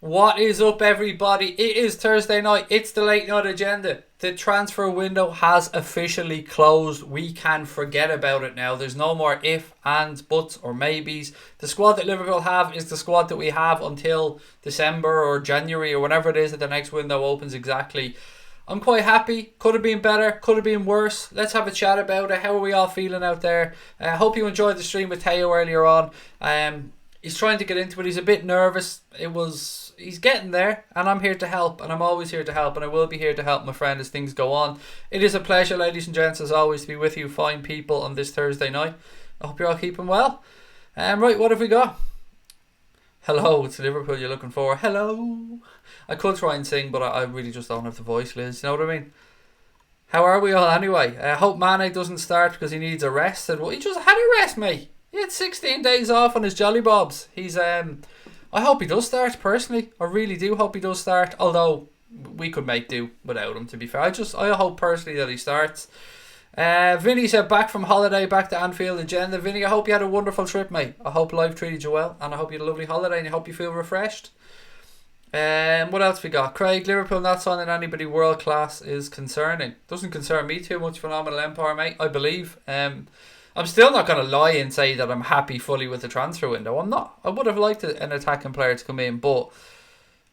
What is up, everybody? It is Thursday night. It's the late night agenda. The transfer window has officially closed. We can forget about it now. There's no more if, ands, buts, or maybes. The squad that Liverpool have is the squad that we have until December or January or whenever it is that the next window opens exactly. I'm quite happy. Could have been better. Could have been worse. Let's have a chat about it. How are we all feeling out there? I hope you enjoyed the stream with Teo earlier on. He's trying to get into it. He's a bit nervous. He's getting there, and I'm here to help, and I'm always here to help, and I will be here to help my friend as things go on. It is a pleasure, ladies and gents, as always, to be with you fine people on this Thursday night. I hope you're all keeping well. Right, what have we got? Hello, it's Liverpool you're looking for. Hello. I could try and sing, but I really just don't have the voice, Liz. You know what I mean? How are we all anyway? I hope Mane doesn't start because he needs a rest. Well, he just had a rest, mate. He had 16 days off on his jolly bobs. I hope he does start, personally. I really do hope he does start. Although, we could make do without him, to be fair. I hope personally that he starts. Vinny said back from holiday, back to Anfield agenda. Vinny, I hope you had a wonderful trip, mate. I hope life treated you well. And I hope you had a lovely holiday and I hope you feel refreshed. What else we got? Craig, Liverpool not signing anybody world class is concerning. Doesn't concern me too much. Phenomenal empire, mate, I believe. I'm still not going to lie and say that I'm happy fully with the transfer window. I'm not. I would have liked an attacking player to come in, but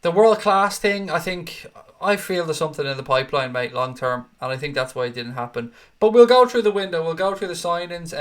the world class thing, I feel there's something in the pipeline, mate, long term, and I think that's why it didn't happen. But we'll go through the window. We'll go through the signings.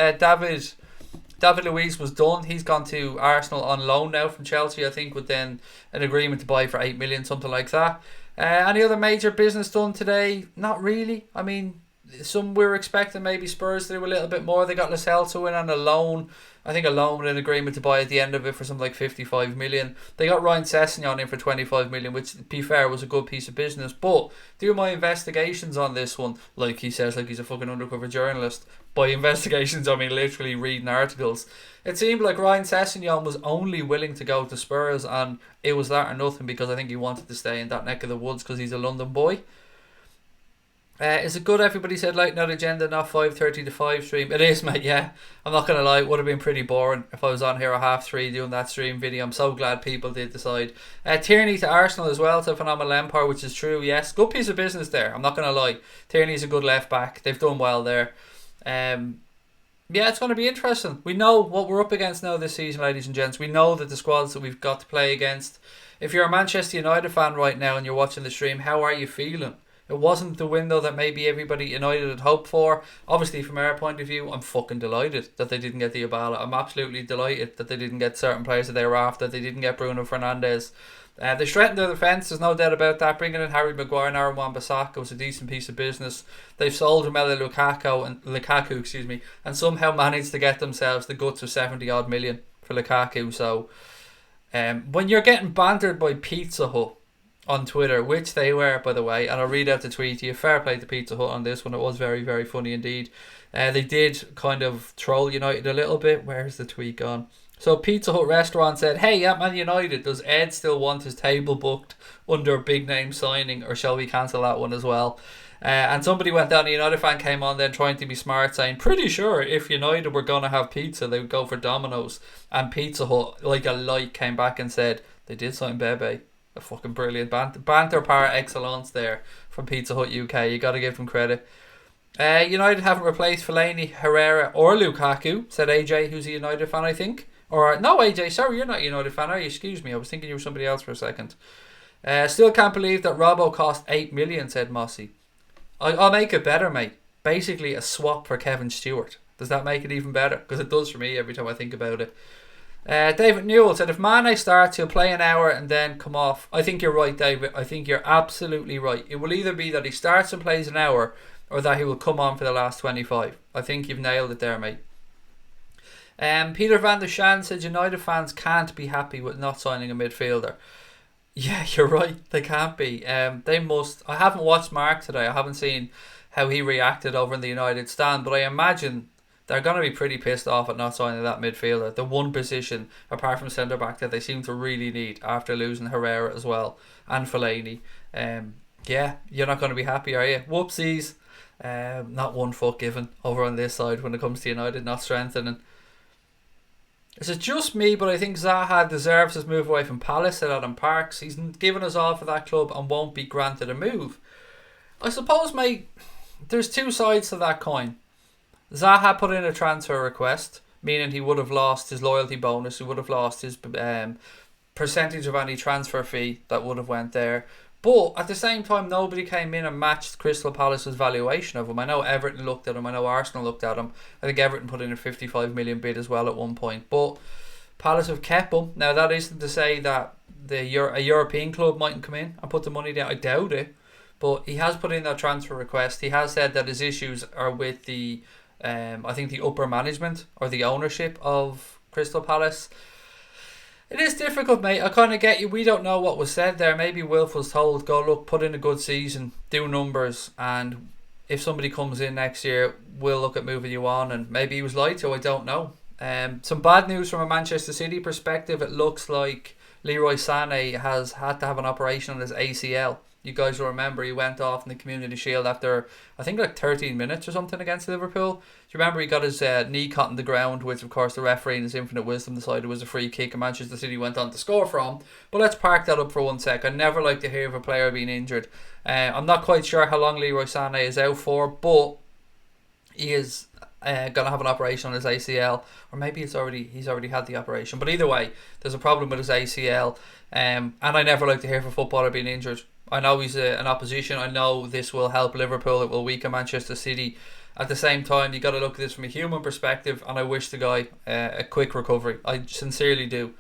David Luiz was done. He's gone to Arsenal on loan now from Chelsea, I think, with then an agreement to buy for 8 million, something like that. Any other major business done today? Not really. I mean, some we were expecting maybe Spurs to do a little bit more. They got Lo Celso in on a loan. I think a loan with an agreement to buy at the end of it for something like 55 million. They got Ryan Sessegnon in for 25 million, which, to be fair, was a good piece of business. But do my investigations on this one, like he says, like he's a fucking undercover journalist. By investigations, I mean literally reading articles. It seemed like Ryan Sessegnon was only willing to go to Spurs, and it was that or nothing, because I think he wanted to stay in that neck of the woods because he's a London boy. Is it good? Everybody said late night agenda, not 5:30 to 5 stream. It is, mate, yeah. I'm not going to lie, it would have been pretty boring if I was on here at 3:30 doing that stream video. I'm so glad people did decide. Tierney to Arsenal as well, to Phenomenal Empire, which is true, yes. Good piece of business there, I'm not going to lie. Tierney's a good left back. They've done well there. Yeah, it's going to be interesting. We know what we're up against now this season, ladies and gents. We know that the squads that we've got to play against. If you're a Manchester United fan right now and you're watching the stream, how are you feeling? It wasn't the window that maybe everybody at United had hoped for. Obviously, from our point of view, I'm fucking delighted that they didn't get the Dybala. I'm absolutely delighted that they didn't get certain players that they were after. They didn't get Bruno Fernandes. They strengthened their defence, there's no doubt about that. Bringing in Harry Maguire and Aaron Wan-Bissaka was a decent piece of business. They've sold Romelu Lukaku, and somehow managed to get themselves the guts of 70 odd million for Lukaku. So, when you're getting bantered by Pizza Hut on Twitter, which they were, by the way, and I'll read out the tweet to you. Fair play to Pizza Hut on this one. It was very, very funny indeed. They did kind of troll United a little bit. Where's the tweet gone? So Pizza Hut restaurant said, "Hey, at Man United, does Ed still want his table booked under a big name signing, or shall we cancel that one as well?" And somebody went down, a United fan came on then trying to be smart, saying, "Pretty sure if United were going to have pizza, they would go for Domino's." And Pizza Hut, like a light, came back and said, "They did sign Pepe." A fucking brilliant banter par excellence there from Pizza Hut UK. You got to give them credit. United haven't replaced Fellaini, Herrera or Lukaku, said AJ, who's a United fan, I think. Or no, AJ, sorry, you're not a United fan, are you? Excuse me, I was thinking you were somebody else for a second. Still can't believe that Robbo cost 8 million, said Mossy. I'll make it better, mate. Basically a swap for Kevin Stewart. Does that make it even better? Because it does for me every time I think about it. David Newell said, if Mane starts, he'll play an hour and then come off. I think you're right, David. I think you're absolutely right. It will either be that he starts and plays an hour, or that he will come on for the last 25. I think you've nailed it there, mate. Peter van der Shan said, United fans can't be happy with not signing a midfielder. Yeah, you're right. They can't be. They must. I haven't watched Mark today. I haven't seen how he reacted over in the United stand, but I imagine they're going to be pretty pissed off at not signing that midfielder. The one position, apart from centre-back, that they seem to really need after losing Herrera as well, and Fellaini. Yeah, you're not going to be happy, are you? Whoopsies. Not one foot given over on this side when it comes to United not strengthening. Is it just me, but I think Zaha deserves his move away from Palace at Adam Parks. He's given us all for that club and won't be granted a move. I suppose, mate, there's two sides to that coin. Zaha put in a transfer request, meaning he would have lost his loyalty bonus, he would have lost his percentage of any transfer fee that would have went there. But at the same time, nobody came in and matched Crystal Palace's valuation of him. I know Everton looked at him. I know Arsenal looked at him. I think Everton put in a 55 million bid as well at one point. But Palace have kept him. Now, that isn't to say that a European club mightn't come in and put the money down. I doubt it. But he has put in that transfer request. He has said that his issues are with the, I think, the upper management or the ownership of Crystal Palace. It is difficult, mate. I kind of get you. We don't know what was said there. Maybe Wilf was told, go look, put in a good season, do numbers, and if somebody comes in next year, we'll look at moving you on. And maybe he was lied to, I don't know. Some bad news from a Manchester City perspective. It looks like Leroy Sané has had to have an operation on his ACL. You guys will remember he went off in the Community Shield after, I think, like 13 minutes or something against Liverpool. Do you remember he got his knee caught in the ground, which of course the referee in his infinite wisdom decided was a free kick and Manchester City went on to score from. But let's park that up for 1 sec. I never like to hear of a player being injured. I'm not quite sure how long Leroy Sané is out for, but he is going to have an operation on his ACL, or maybe he's already had the operation. But either way, there's a problem with his ACL, and I never like to hear of a footballer being injured. I know he's an opposition. I know this will help Liverpool. It will weaken Manchester City. At the same time, you got to look at this from a human perspective, and I wish the guy a quick recovery. I sincerely do.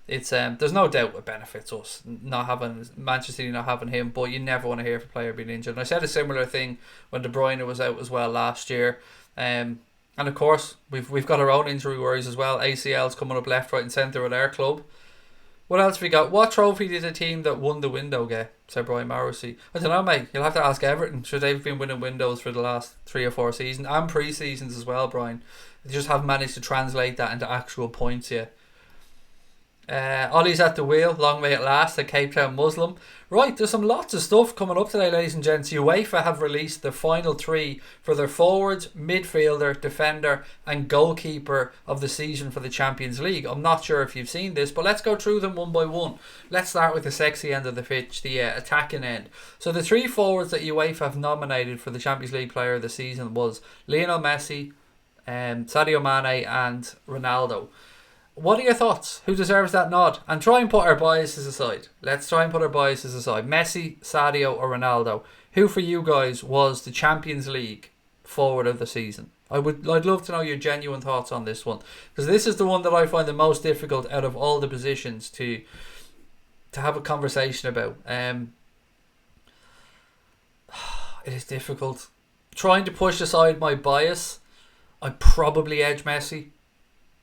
It's there's no doubt it benefits us not having Manchester City not having him, but you never want to hear of a player being injured. And I said a similar thing when De Bruyne was out as well last year. And of course, we've got our own injury worries as well. ACL's coming up left, right, and centre at our club. What else we got? What trophy did the team that won the window get? Said Brian Morrissey. I don't know, mate. You'll have to ask Everton. Sure, they've been winning windows for the last 3 or 4 seasons and pre-seasons as well, Brian. They just haven't managed to translate that into actual points yet. Ollie's at the wheel, long way at last, a Cape Town Muslim. Right, there's lots of stuff coming up today, ladies and gents. UEFA have released the final 3 for their forwards, midfielder, defender and goalkeeper of the season for the Champions League. I'm not sure if you've seen this, but let's go through them one by one. Let's start with the sexy end of the pitch, the attacking end. So the 3 forwards that UEFA have nominated for the Champions League player of the season was Lionel Messi, Sadio Mane and Ronaldo. What are your thoughts? Who deserves that nod? And try and put our biases aside. Let's try and put our biases aside. Messi, Sadio or Ronaldo? Who for you guys was the Champions League forward of the season? I'd love to know your genuine thoughts on this one, because this is the one that I find the most difficult out of all the positions to have a conversation about. It is difficult. Trying to push aside my bias, I'd probably edge Messi.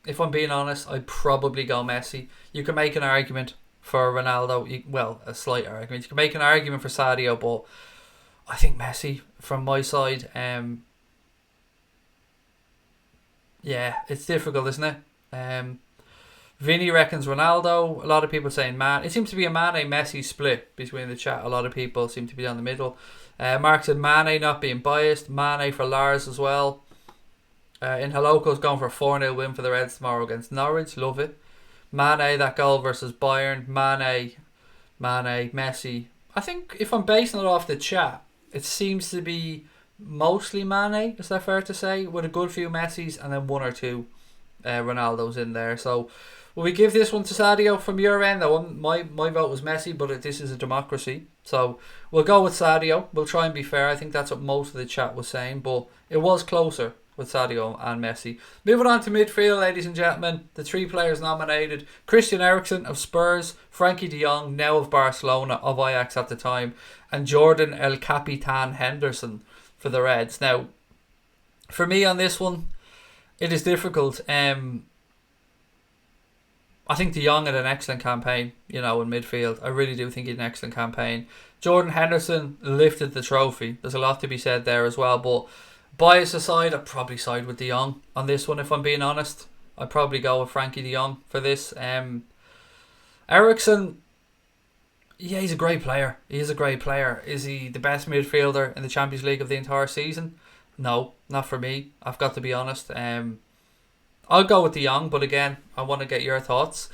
If I'm being honest, I'd probably go Messi. You can make an argument for Ronaldo. A slight argument. You can make an argument for Sadio, but I think Messi from my side. It's difficult, isn't it? Vinny reckons Ronaldo. A lot of people saying Man. It seems to be a Mane-Messi split between the chat. A lot of people seem to be down the middle. Mark said Mane, not being biased. Mane for Lars as well. In Haloko's going for a 4-0 win for the Reds tomorrow against Norwich. Love it. Mane, that goal versus Bayern. Mane, Messi. I think if I'm basing it off the chat, it seems to be mostly Mane, is that fair to say? With a good few Messis and then 1 or 2 Ronaldos in there. So will we give this one to Sadio from your end? My vote was Messi, but this is a democracy. So we'll go with Sadio. We'll try and be fair. I think that's what most of the chat was saying, but it was closer with Sadio and Messi. Moving on to midfield, ladies and gentlemen, the 3 players nominated: Christian Eriksen of Spurs, Frankie de Jong, now of Barcelona, of Ajax at the time, and Jordan El Capitan Henderson for the Reds. Now, for me on this one, it is difficult. I think de Jong had an excellent campaign, in midfield. I really do think he had an excellent campaign. Jordan Henderson lifted the trophy. There's a lot to be said there as well, but bias aside, I'd probably side with de Jong on this one, if I'm being honest. I'd probably go with Frankie de Jong for this. Eriksen, he's a great player. He is a great player. Is he the best midfielder in the Champions League of the entire season? No, not for me. I've got to be honest. I I'll go with De Jong, but again, I want to get your thoughts.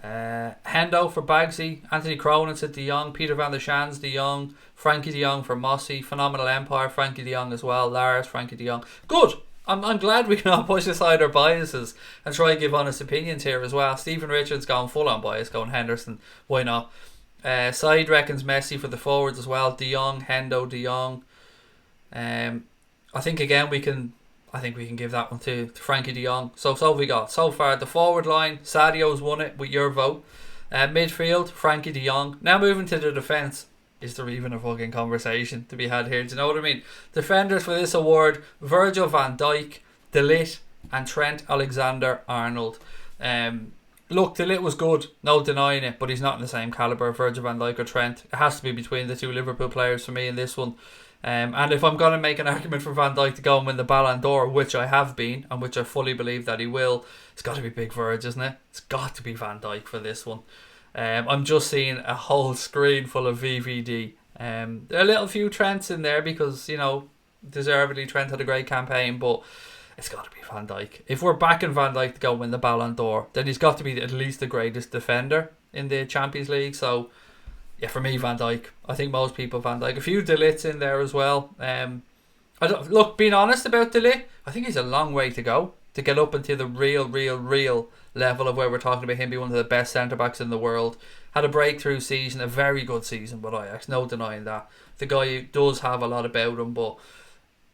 Hendo for Bagsy, Anthony Cronin said De Jong, Peter van der Schaans De Jong, Frankie De Jong for Mossy, Phenomenal Empire, Frankie De Jong as well, Lars, Frankie De Jong. Good. I'm glad we can all push aside our biases and try and give honest opinions here as well. Stephen Richards going full on bias, going Henderson. Why not? Side reckons Messi for the forwards as well. De Jong, Hendo, De Jong. I think again we can give that one to Frankie De Jong. So have we got so far the forward line. Sadio's won it with your vote. Midfield, Frankie De Jong. Now moving to the defence. Is there even a fucking conversation to be had here? Do you know what I mean? Defenders for this award: Virgil van Dijk, De Ligt, and Trent Alexander-Arnold. Look, De Ligt was good, no denying it, but he's not in the same calibre of Virgil van Dijk or Trent. It has to be between the two Liverpool players for me in this one. And if I'm going to make an argument for Van Dijk to go and win the Ballon d'Or, which I have been, and which I fully believe that he will, it's got to be Big Virg, isn't it? It's got to be Van Dijk for this one. I'm just seeing a whole screen full of VVD. There are a little few Trents in there because, you know, deservedly Trent had a great campaign, but it's got to be Van Dijk. If we're backing Van Dijk to go win the Ballon d'Or, then he's got to be at least the greatest defender in the Champions League. So, yeah, for me, Van Dijk. I think most people Van Dijk. A few De Ligt's in there as well. Look, being honest about De Ligt, I think he's a long way to go to get up into the real level of where we're talking about him being one of the best centre-backs in the world. Had a breakthrough season, a very good season with Ajax, no denying that. The guy does have a lot about him, but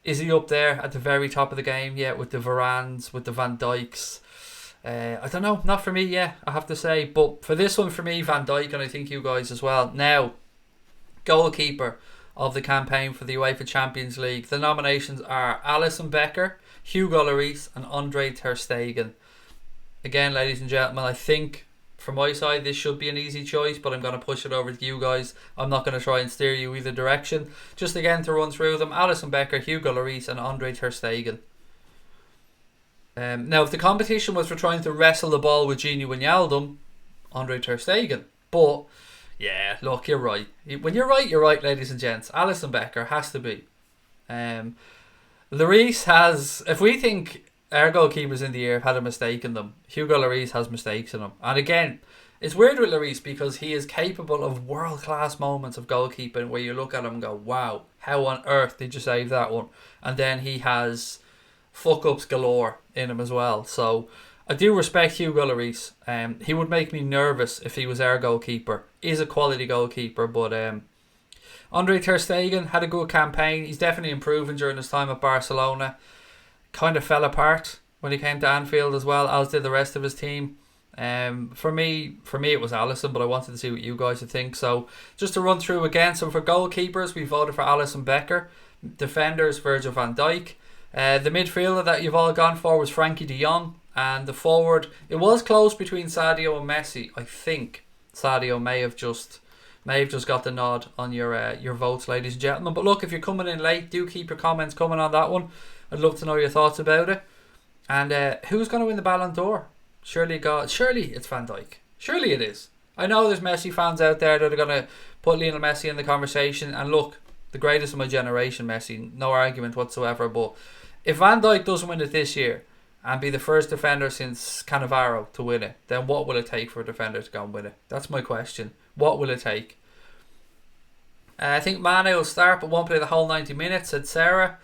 is he up there at the very top of the game yet with the Varans, with the Van Dijks? I don't know, not for me, yeah, I have to say. But for this one, for me, Van Dijk, and I think you guys as well. Now, goalkeeper of the campaign for the UEFA Champions League. The nominations are Alisson Becker, Hugo Lloris, and Andre Ter Stegen. Again, ladies and gentlemen, I think from my side this should be an easy choice, but I'm going to push it over to you guys. I'm not going to try and steer you either direction. Just again to run through them: Alisson Becker, Hugo Lloris, and Andre Ter Stegen. Now, if the competition was for trying to wrestle the ball with Gini Wijnaldum, Andre Ter Stegen. But yeah, look, you're right. When you're right, ladies and gents. Alisson Becker has to be. Lloris has, if we think our goalkeepers in the year had a mistake in them, Hugo Lloris has mistakes in him. And again, it's weird with Lloris because he is capable of world-class moments of goalkeeping where you look at him and go, wow, how on earth did you save that one? And then he has fuck-ups galore in him as well. So I do respect Hugo Lloris. He would make me nervous if he was our goalkeeper. He's a quality goalkeeper, but Andre Ter Stegen had a good campaign. He's definitely improving during his time at Barcelona. Kind of fell apart when he came to Anfield as well, as did the rest of his team. For me it was Alisson, but I wanted to see what you guys would think. So just to run through again, so for goalkeepers we voted for Alisson Becker, defenders Virgil van Dijk, the midfielder that you've all gone for was Frankie De Jong, and the forward, it was close between Sadio and Messi. I think Sadio may have just got the nod on your votes, ladies and gentlemen. But look, if you're coming in late, do keep your comments coming on that one. I'd love to know your thoughts about it. And who's going to win the Ballon d'Or? Surely it's Van Dijk. Surely it is. I know there's Messi fans out there that are going to put Lionel Messi in the conversation. And look, the greatest of my generation, Messi, no argument whatsoever. But if Van Dijk doesn't win it this year and be the first defender since Cannavaro to win it, then what will it take for a defender to go and win it? That's my question. What will it take? I think Mane will start but won't play the whole 90 minutes, said Sarah.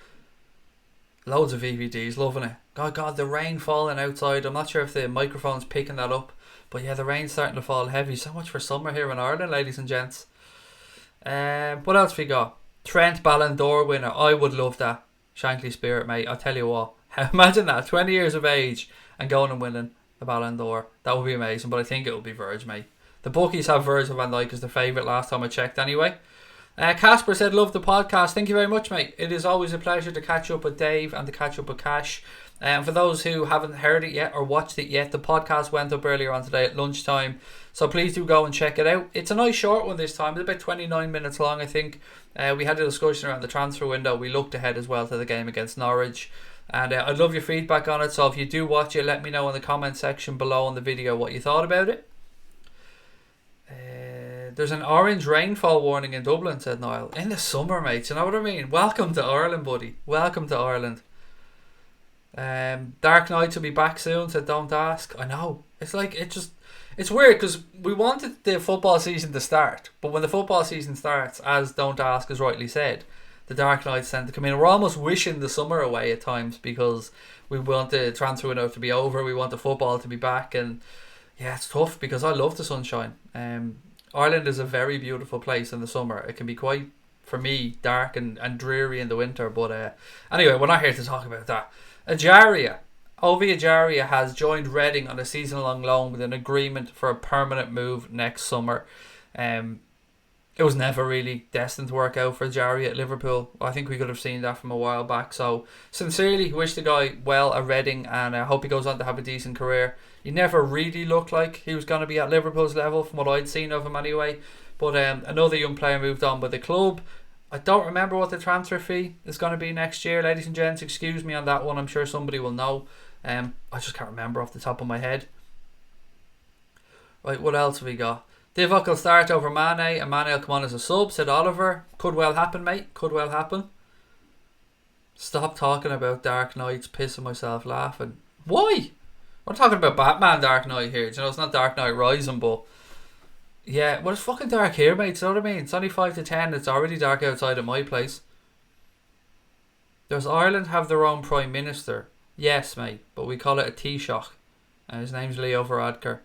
Loads of VVDs, loving it. God, the rain falling outside. I'm not sure if the microphone's picking that up, but yeah, the rain's starting to fall heavy. So much for summer here in Ireland, ladies and gents. What else we got? Trent Ballon d'Or winner. I would love that. Shankly spirit, mate. I'll tell you what. Imagine that, 20 years of age and going and winning the Ballon d'Or. That would be amazing, but I think it will be Virg, mate. The bookies have Virgil van Dijk as the favourite last time I checked anyway. Casper said, love the podcast. Thank you very much, mate. It is always a pleasure to catch up with Dave and to catch up with Cash. For those who haven't heard it yet or watched it yet, the podcast went up earlier on today at lunchtime, so please do go and check it out. It's a nice short one this time. It's about 29 minutes long, I think. We had a discussion around the transfer window. We looked ahead as well to the game against Norwich, and I'd love your feedback on it. So if you do watch it, let me know in the comment section below on the video what you thought about it. There's an orange rainfall warning in Dublin, said Niall. In the summer, mate, you know what I mean? Welcome to Ireland, buddy. Welcome to Ireland. Dark Knights will be back soon, so don't ask. I know. It's like, it's weird because we wanted the football season to start, but when the football season starts, as Don't Ask is rightly said, the Dark Knights tend to come in. We're almost wishing the summer away at times because we want the transfer window to be over, we want the football to be back, and yeah, it's tough because I love the sunshine. Ireland is a very beautiful place in the summer. It can be quite, for me, dark and dreary in the winter, but anyway, we're not here to talk about that. Ovi Ajaria has joined Reading on a season-long loan with an agreement for a permanent move next summer. It was never really destined to work out for Ajaria at Liverpool. I think we could have seen that from a while back. So, sincerely, wish the guy well at Reading, and I hope he goes on to have a decent career. He never really looked like he was going to be at Liverpool's level, from what I'd seen of him anyway. But another young player moved on by the club. I don't remember what the transfer fee is going to be next year, ladies and gents. Excuse me on that one. I'm sure somebody will know. I just can't remember off the top of my head. Right, what else have we got? Divock will start over Mane, and Mane will come on as a sub, said Oliver. Could well happen, mate. Could well happen. Stop talking about Dark Knights, pissing myself laughing. Why? We're talking about Batman Dark Knight here. You know, it's not Dark Knight Rising, but yeah, well, it's fucking dark here, mate. You know what I mean? It's only 5 to 10. It's already dark outside of my place. Does Ireland have their own Prime Minister? Yes, mate, but we call it a Taoiseach, and his name's Leo Varadkar.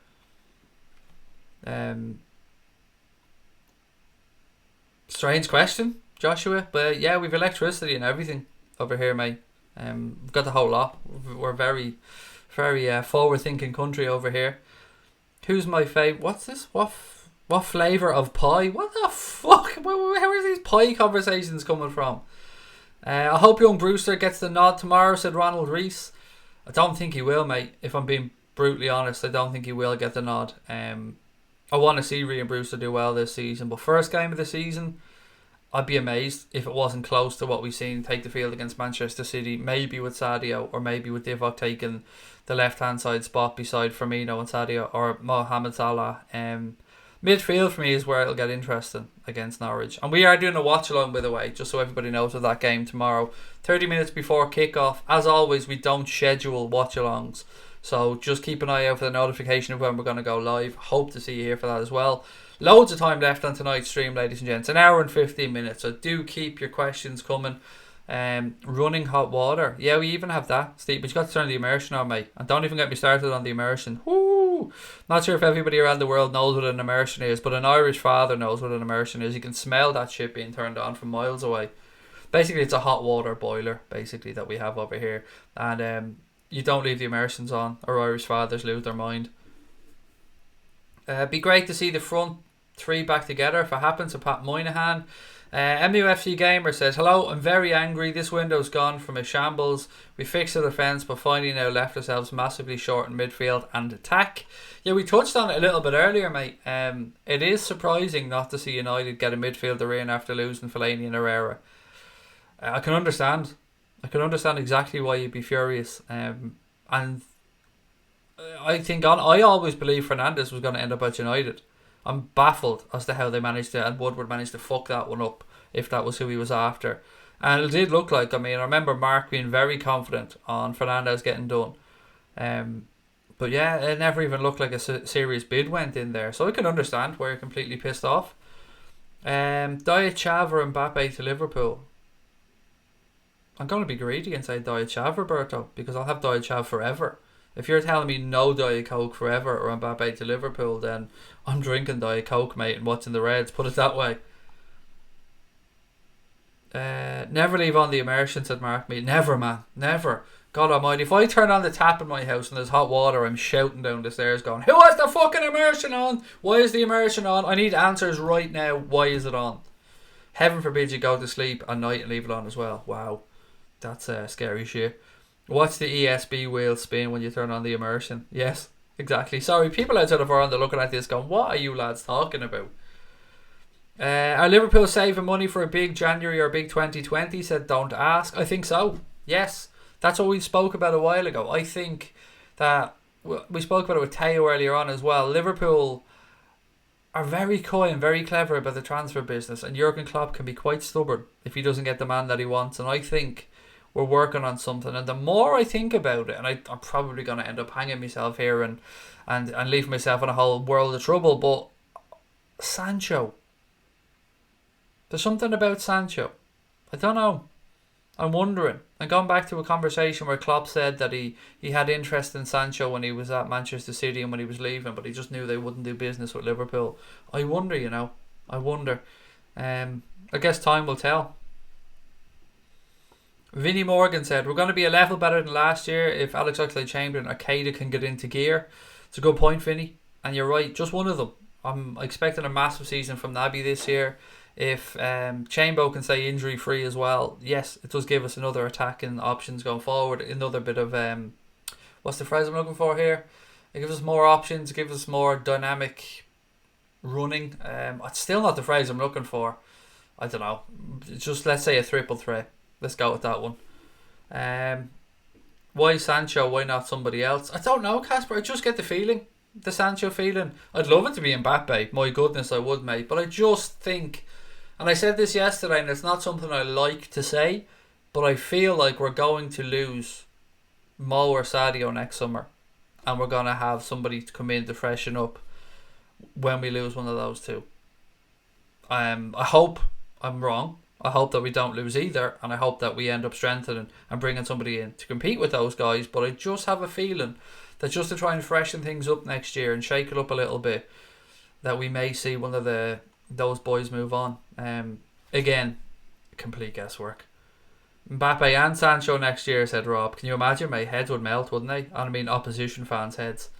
Strange question, Joshua, but yeah, we've electricity and everything over here, mate. We've got the whole lot. We're very, very forward-thinking country over here. Who's my favourite? What's this? What flavour of pie? What the fuck? Where are these pie conversations coming from? I hope young Brewster gets the nod tomorrow, said Ronald Rees. I don't think he will, mate. If I'm being brutally honest, I don't think he will get the nod. I want to see Ryan Brewster do well this season, but first game of the season, I'd be amazed if it wasn't close to what we've seen take the field against Manchester City, maybe with Sadio, or maybe with Divock taking the left-hand side spot beside Firmino and Sadio, or Mohamed Salah. Midfield for me is where it'll get interesting against Norwich. And we are doing a watch-along, by the way, just so everybody knows of that game tomorrow. 30 minutes before kick-off. As always, we don't schedule watch-alongs, so just keep an eye out for the notification of when we're going to go live. Hope to see you here for that as well. Loads of time left on tonight's stream, ladies and gents. An hour and 15 minutes, so do keep your questions coming. Running hot water. Yeah, we even have that, Steve, but you got to turn the immersion on, mate. And don't even get me started on the immersion. Woo! Not sure if everybody around the world knows what an immersion is, but an Irish father knows what an immersion is. You can smell that shit being turned on from miles away. Basically, it's a hot water boiler, basically, that we have over here. And you don't leave the immersions on, or Irish fathers lose their mind. Be great to see the front three back together if it happens. So Pat Moynihan. MUFC Gamer says, hello, I'm very angry. This window's gone from a shambles. We fixed the defence, but finally now left ourselves massively short in midfield and attack. Yeah, we touched on it a little bit earlier, mate. It is surprising not to see United get a midfielder in after losing Fellaini and Herrera. I can understand. I can understand exactly why you'd be furious. And I think I always believed Fernandes was going to end up at United. I'm baffled as to how they managed to, and Woodward managed to fuck that one up, if that was who he was after. And it did look like, I remember Mark being very confident on Fernandes getting done. But yeah, it never even looked like a serious bid went in there. So I can understand why you're completely pissed off. Diet Chav or Mbappe to Liverpool. I'm going to be greedy and say Diet Chav, Roberto, because I'll have Diet Chav forever. If you're telling me no Diet Coke forever or Mbappe to Liverpool, then I'm drinking Diet Coke, mate, and watching the Reds, put it that way. Never leave on the immersion, said Mark Me. Never, man, never. God almighty, if I turn on the tap in my house and there's hot water, I'm shouting down the stairs going, who has the fucking immersion on? Why is the immersion on? I need answers right now. Why is it on? Heaven forbid you go to sleep at night and leave it on as well. Wow, that's scary shit. Watch the ESB wheel spin when you turn on the immersion. Yes, exactly. Sorry, people outside of Ireland are looking at this going, what are you lads talking about? Are Liverpool saving money for a big January or big 2020? Said don't ask. I think so. Yes. That's what we spoke about a while ago. I think that we spoke about it with Teo earlier on as well. Liverpool are very coy and very clever about the transfer business, and Jurgen Klopp can be quite stubborn if he doesn't get the man that he wants. And I think we're working on something. And the more I think about it, and I'm probably going to end up hanging myself here and leave myself in a whole world of trouble, but Sancho. There's something about Sancho. I don't know. I'm wondering. And going back to a conversation where Klopp said that he had interest in Sancho when he was at Manchester City and when he was leaving, but he just knew they wouldn't do business with Liverpool. I wonder, I wonder. I guess time will tell. Vinnie Morgan said, we're going to be a level better than last year if Alex Oxlade-Chamberlain or Arcada can get into gear. It's a good point, Vinnie. And you're right, just one of them. I'm expecting a massive season from Naby this year. If Chambo can stay injury free as well, yes, it does give us another attacking options going forward. Another bit of what's the phrase I'm looking for here? It gives us more options, it gives us more dynamic running. It's still not the phrase I'm looking for. I don't know. Just let's say a triple threat. Let's go with that one. Why Sancho? Why not somebody else? I don't know, Casper. I just get the feeling. The Sancho feeling. I'd love it to be Mbappe. My goodness, I would, mate. But I just think, and I said this yesterday, and it's not something I like to say, but I feel like we're going to lose Mo or Sadio next summer. And we're going to have somebody to come in to freshen up when we lose one of those two. I hope I'm wrong. I hope that we don't lose either, and I hope that we end up strengthening and bringing somebody in to compete with those guys. But I just have a feeling that just to try and freshen things up next year and shake it up a little bit, that we may see one of those boys move on. Again, complete guesswork. Mbappe and Sancho next year, said Rob. Can you imagine? My heads would melt, wouldn't they? And I mean opposition fans' heads.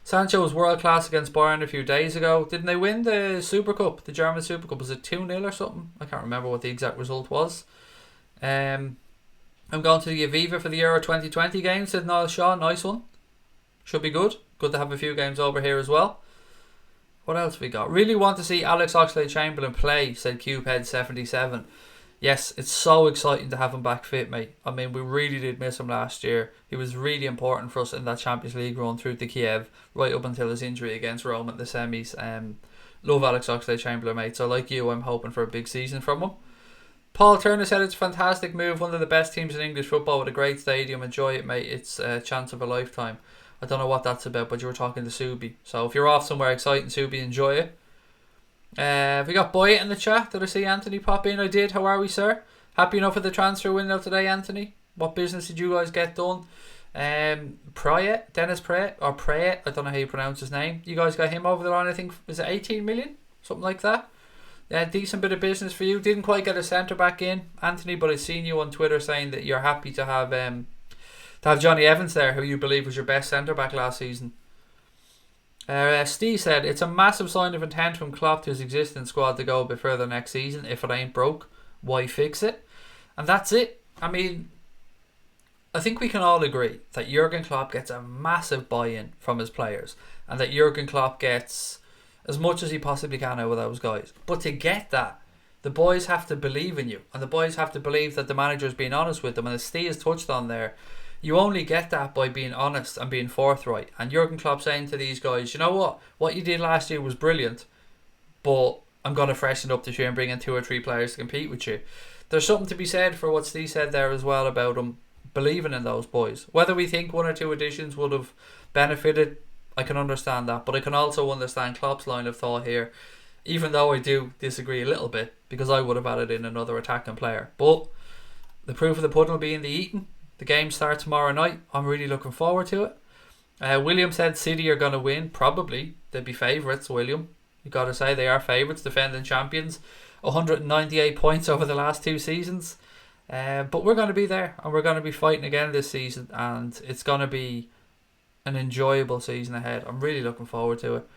Sancho was world class against Bayern a few days ago. Didn't they win the Super Cup, the German Super Cup? Was it 2-0 or something? I can't remember what the exact result was. I'm going to the Aviva for the Euro 2020 game, said Niall Shaw. Nice one. Should be good. Good to have a few games over here as well. What else have we got? Really want to see Alex Oxlade-Chamberlain play, said Cubehead77. Yes, it's so exciting to have him back fit, mate. I mean, we really did miss him last year. He was really important for us in that Champions League run through to Kiev, right up until his injury against Rome at the semis. Love Alex Oxlade-Chamberlain, mate. So like you, I'm hoping for a big season from him. Paul Turner said it's a fantastic move. One of the best teams in English football with a great stadium. Enjoy it, mate. It's a chance of a lifetime. I don't know what that's about, but you were talking to Subi. So if you're off somewhere exciting, Subi, enjoy it. We got Boyet in the chat. Did I see Anthony pop in? I did. How are we, sir? Happy enough with the transfer window today, Anthony? What business did you guys get done? Prayet, Dennis Prayet, or Prayet, I don't know how you pronounce his name. You guys got him over the line, I think, is it 18 million? Something like that. Yeah, decent bit of business for you. Didn't quite get a centre back in, Anthony, but I've seen you on Twitter saying that you're happy to have Johnny Evans there, who you believe was your best centre back last season. Steve said it's a massive sign of intent from Klopp to his existing squad to go a bit further next season. If it ain't broke, why fix it? And that's it. I mean, I think we can all agree that Jurgen Klopp gets a massive buy-in from his players, and that Jurgen Klopp gets as much as he possibly can out of those guys. But to get that, the boys have to believe in you, and the boys have to believe that the manager's being honest with them. And as Steve has touched on there, you only get that by being honest and being forthright. And Jurgen Klopp saying to these guys, you know what you did last year was brilliant, but I'm going to freshen up this year and bring in 2 or 3 players to compete with you. There's something to be said for what Steve said there as well about him believing in those boys. Whether we think 1 or 2 additions would have benefited, I can understand that, but I can also understand Klopp's line of thought here, even though I do disagree a little bit, because I would have added in another attacking player. But the proof of the pudding will be in the eating. The game starts tomorrow night. I'm really looking forward to it. William said City are going to win. Probably. They'd be favourites, William. You got to say they are favourites, defending champions. 198 points over the last 2 seasons. But we're going to be there, and we're going to be fighting again this season, and it's going to be an enjoyable season ahead. I'm really looking forward to it.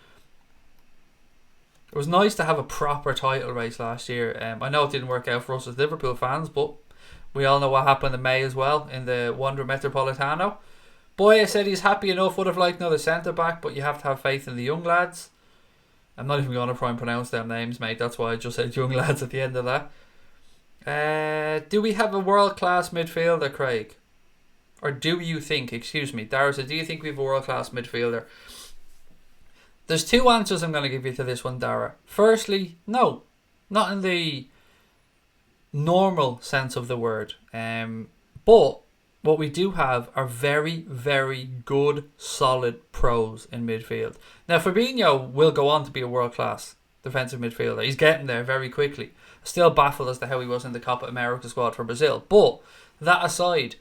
It was nice to have a proper title race last year. I know it didn't work out for us as Liverpool fans, but we all know what happened in May as well in the Wanda Metropolitano. Boya said he's happy enough, would have liked another centre back, but you have to have faith in the young lads. I'm not even going to try and pronounce them names, mate. That's why I just said young lads at the end of that. Do we have a world class midfielder, Craig? Or do you think, Dara said, do you think we have a world class midfielder? There's 2 answers I'm going to give you to this one, Dara. Firstly, no. Not in the normal sense of the word. But But what we do have are very, very good, solid pros in midfield. Now, Fabinho will go on to be a world-class defensive midfielder. He's getting there very quickly. Still baffled as to how he was in the Copa America squad for Brazil. But that aside,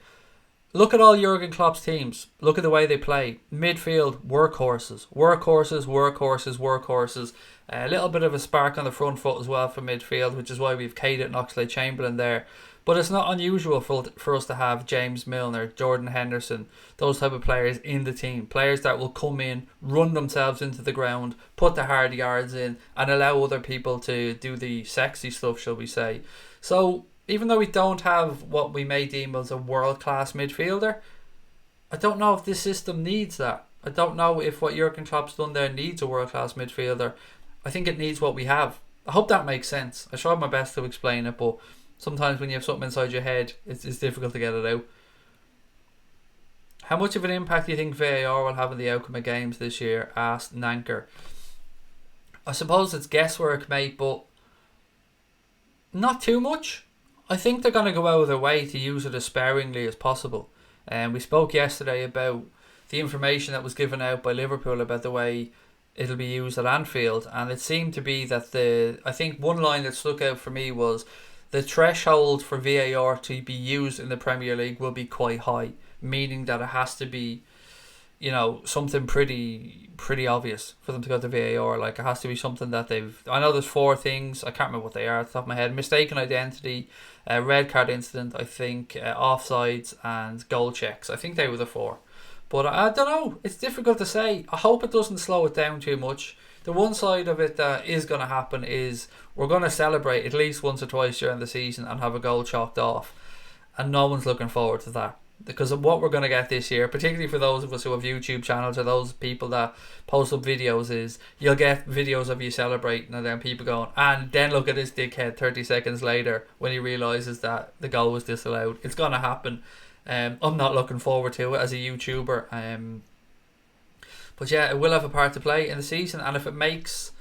look at all Jurgen Klopp's teams. Look at the way they play. Midfield, workhorses. Workhorses, workhorses, workhorses. A little bit of a spark on the front foot as well for midfield, which is why we've Keita and Oxlade-Chamberlain there. But it's not unusual for us to have James Milner, Jordan Henderson, those type of players in the team. Players that will come in, run themselves into the ground, put the hard yards in, and allow other people to do the sexy stuff, shall we say. So, even though we don't have what we may deem as a world-class midfielder, I don't know if this system needs that. I don't know if what Jurgen Klopp's done there needs a world-class midfielder. I think it needs what we have. I hope that makes sense. I tried my best to explain it, but sometimes when you have something inside your head, it's difficult to get it out. How much of an impact do you think VAR will have on the outcome of games this year? Asked Nanker. I suppose it's guesswork, mate, but not too much. I think they're going to go out of their way to use it as sparingly as possible. And we spoke yesterday about the information that was given out by Liverpool about the way it'll be used at Anfield, and it seemed to be that I think one line that stuck out for me was the threshold for VAR to be used in the Premier League will be quite high, meaning that it has to be, something pretty obvious for them to go to VAR. Like, it has to be something that I know there's 4 things, I can't remember what they are at the top of my head. Mistaken identity, red card incident, I think, offsides and goal checks. I think they were the 4. But I don't know, it's difficult to say. I hope it doesn't slow it down too much. The one side of it that is going to happen is we're going to celebrate at least once or twice during the season and have a goal chalked off. And no one's looking forward to that. Because of what we're going to get this year, particularly for those of us who have YouTube channels or those people that post up videos, is you'll get videos of you celebrating and then people going, and then look at this dickhead 30 seconds later when he realises that the goal was disallowed. It's going to happen. I'm not looking forward to it as a YouTuber. But yeah, it will have a part to play in the season, and if it makes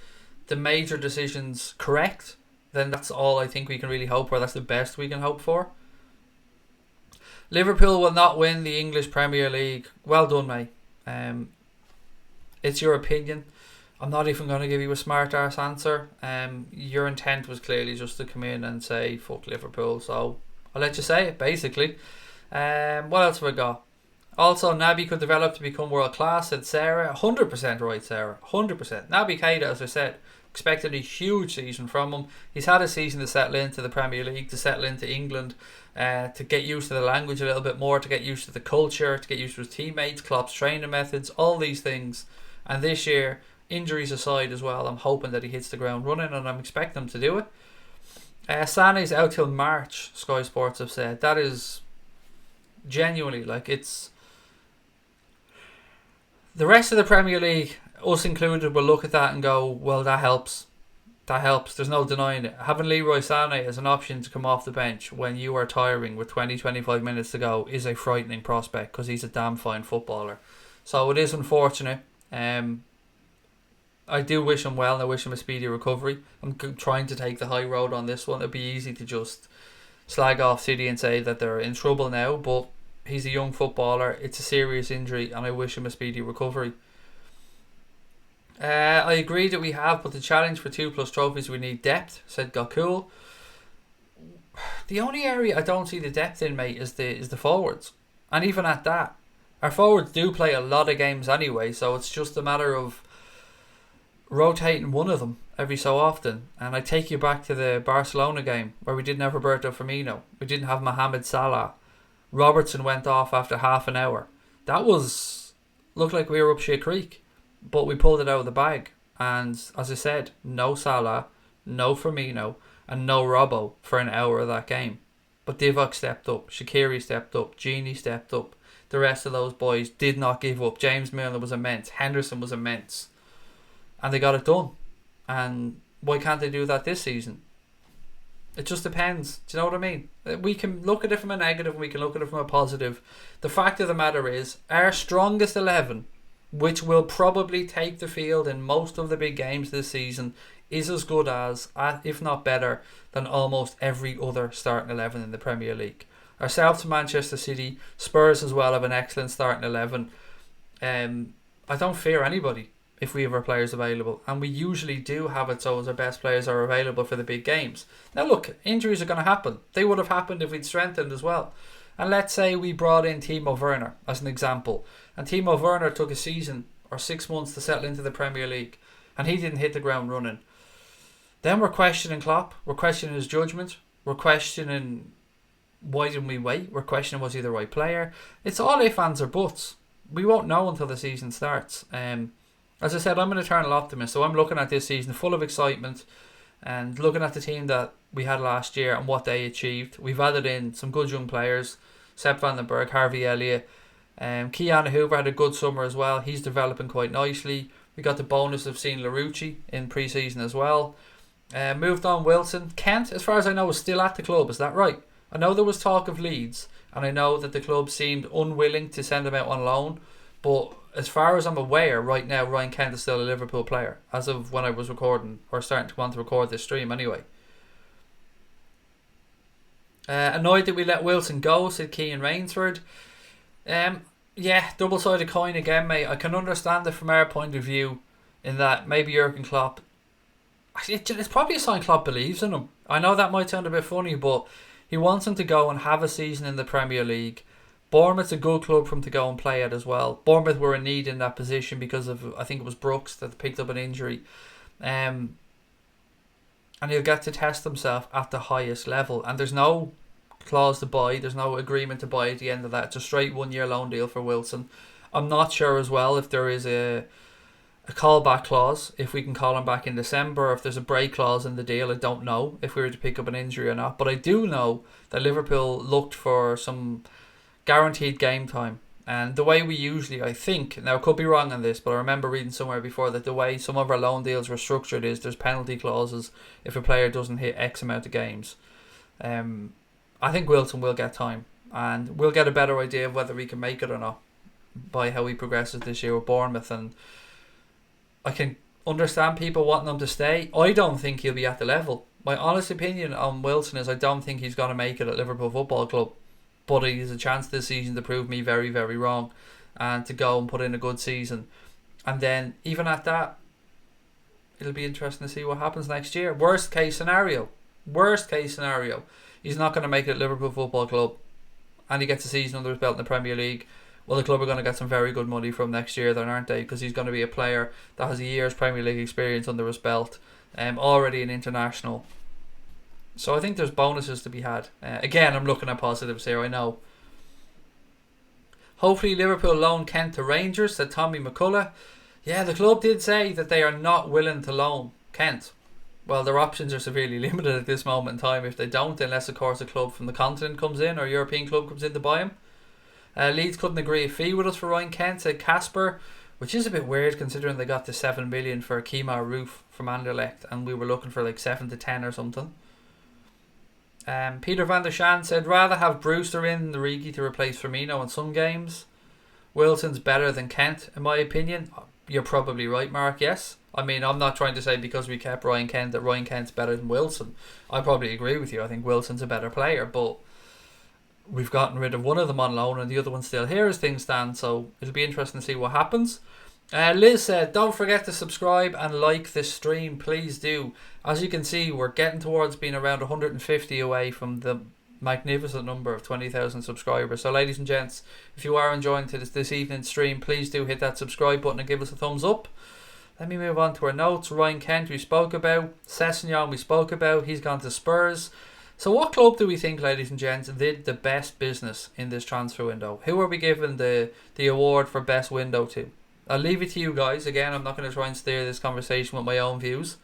the major decisions correct, then that's all I think we can really hope for. That's the best we can hope for. Liverpool will not win the English Premier League. Well done, mate. It's your opinion. I'm not even going to give you a smart arse answer. Your intent was clearly just to come in and say fuck Liverpool, so I'll let you say it basically. What else have we got? Also, Naby could develop to become world class, said Sarah. 100% right, Sarah. 100%. Naby Keita, as I said, expected a huge season from him. He's had a season to settle into the Premier League, to settle into England, to get used to the language a little bit more, to get used to the culture, to get used to his teammates, Klopp's training methods, all these things. And this year, injuries aside as well, I'm hoping that he hits the ground running, and I'm expecting him to do it. Sané's out till March, Sky Sports have said. That is genuinely, it's the rest of the Premier League, us included, will look at that and go, well, that helps. There's no denying it. Having Leroy Sané as an option to come off the bench when you are tiring with 20-25 minutes to go is a frightening prospect, because he's a damn fine footballer. So it is unfortunate. I do wish him well, and I wish him a speedy recovery. I'm trying to take the high road on this one. It'd be easy to just slag off City and say that they're in trouble now, but he's a young footballer. It's a serious injury, and I wish him a speedy recovery. I agree that we have, but the challenge for 2+ trophies, we need depth, said Gokul. The only area I don't see the depth in, mate, is the forwards. And even at that, our forwards do play a lot of games anyway, so it's just a matter of rotating one of them every so often. And I take you back to the Barcelona game where we didn't have Roberto Firmino, we didn't have Mohamed Salah, Robertson went off after half an hour. That looked like we were up shit creek, but we pulled it out of the bag. And as I said, no Salah, no Firmino, and no Robbo for an hour of that game. But Divock stepped up, Shaqiri stepped up, Genie stepped up. The rest of those boys did not give up. James Milner was immense, Henderson was immense, and they got it done. And why can't they do that this season? It just depends. Do you know what I mean? We can look at it from a negative and we can look at it from a positive. The fact of the matter is, our strongest 11, which will probably take the field in most of the big games this season, is as good as, if not better, than almost every other starting 11 in the Premier League. Ourselves to Manchester City, Spurs as well have an excellent starting 11. I don't fear anybody if we have our players available, and we usually do have it so as our best players are available for the big games. Now look, injuries are going to happen. They would have happened if we'd strengthened as well. And let's say we brought in Timo Werner as an example, and Timo Werner took a season or 6 months to settle into the Premier League, and he didn't hit the ground running. Then we're questioning Klopp, we're questioning his judgment, we're questioning why didn't we wait, we're questioning was he the right player. It's all ifs, ands or buts. We won't know until the season starts. As I said, I'm an eternal optimist, so I'm looking at this season full of excitement and looking at the team that we had last year and what they achieved. We've added in some good young players, Sepp van den Berg, Harvey Elliott. Keanu Hoover had a good summer as well. He's developing quite nicely. We got the bonus of seeing Larouci in pre-season as well. Moved on Wilson. Kent, as far as I know, is still at the club. Is that right? I know there was talk of Leeds, and I know that the club seemed unwilling to send him out on loan. But as far as I'm aware, right now, Ryan Kent is still a Liverpool player, as of when I was recording, or starting to want to record this stream anyway. Annoyed that we let Wilson go, said Kean Rainsford. Yeah, double-sided coin again, mate. I can understand it from our point of view, in that maybe Jurgen Klopp, it's probably a sign Klopp believes in him. I know that might sound a bit funny, but he wants him to go and have a season in the Premier League. Bournemouth's a good club for him to go and play at as well. Bournemouth were in need in that position because of, I think it was Brooks that picked up an injury. And he'll get to test himself at the highest level. And there's no clause to buy. There's no agreement to buy at the end of that. It's a straight 1 year loan deal for Wilson. I'm not sure as well if there is a callback clause, if we can call him back in December, or if there's a break clause in the deal. I don't know if we were to pick up an injury or not. But I do know that Liverpool looked for some guaranteed game time. And the way we usually, I think, now I could be wrong on this, but I remember reading somewhere before that the way some of our loan deals were structured is there's penalty clauses if a player doesn't hit X amount of games. I think Wilson will get time, and we'll get a better idea of whether we can make it or not by how he progresses this year with Bournemouth. And I can understand people wanting him to stay. I don't think he'll be at the level. My honest opinion on Wilson is I don't think he's going to make it at Liverpool Football Club. But he has a chance this season to prove me very, very wrong and to go and put in a good season. And then, even at that, it'll be interesting to see what happens next year. Worst case scenario, he's not going to make it at Liverpool Football Club and he gets a season under his belt in the Premier League. Well, the club are going to get some very good money from next year then, aren't they? Because he's going to be a player that has a year's Premier League experience under his belt, already an international. So I think there's bonuses to be had. Again, I'm looking at positives here, I know. Hopefully Liverpool loan Kent to Rangers, said Tommy McCullough. Yeah, the club did say that they are not willing to loan Kent. Well, their options are severely limited at this moment in time if they don't, unless of course a club from the continent comes in or a European club comes in to buy him. Leeds couldn't agree a fee with us for Ryan Kent, said Casper, which is a bit weird considering they got the 7 million for Kemar Roof from Anderlecht and we were looking for like 7 to 10 or something. Peter van der Shan said, rather have Brewster in the Origi to replace Firmino in some games. Wilson's better than Kent, in my opinion. You're probably right, Mark, yes. I mean, I'm not trying to say because we kept Ryan Kent that Ryan Kent's better than Wilson. I probably agree with you. I think Wilson's a better player, but we've gotten rid of one of them on loan and the other one's still here as things stand, so it'll be interesting to see what happens. Liz said, don't forget to subscribe and like this stream, please do. As you can see, we're getting towards being around 150 away from the magnificent number of 20,000 subscribers. So ladies and gents, if you are enjoying this evening's stream, please do hit that subscribe button and give us a thumbs up. Let me move on to our notes. Ryan Kent we spoke about, Sessegnon we spoke about, he's gone to Spurs. So what club do we think, ladies and gents, did the best business in this transfer window? Who are we giving the award for best window to? I'll leave it to you guys. Again, I'm not going to try and steer this conversation with my own views.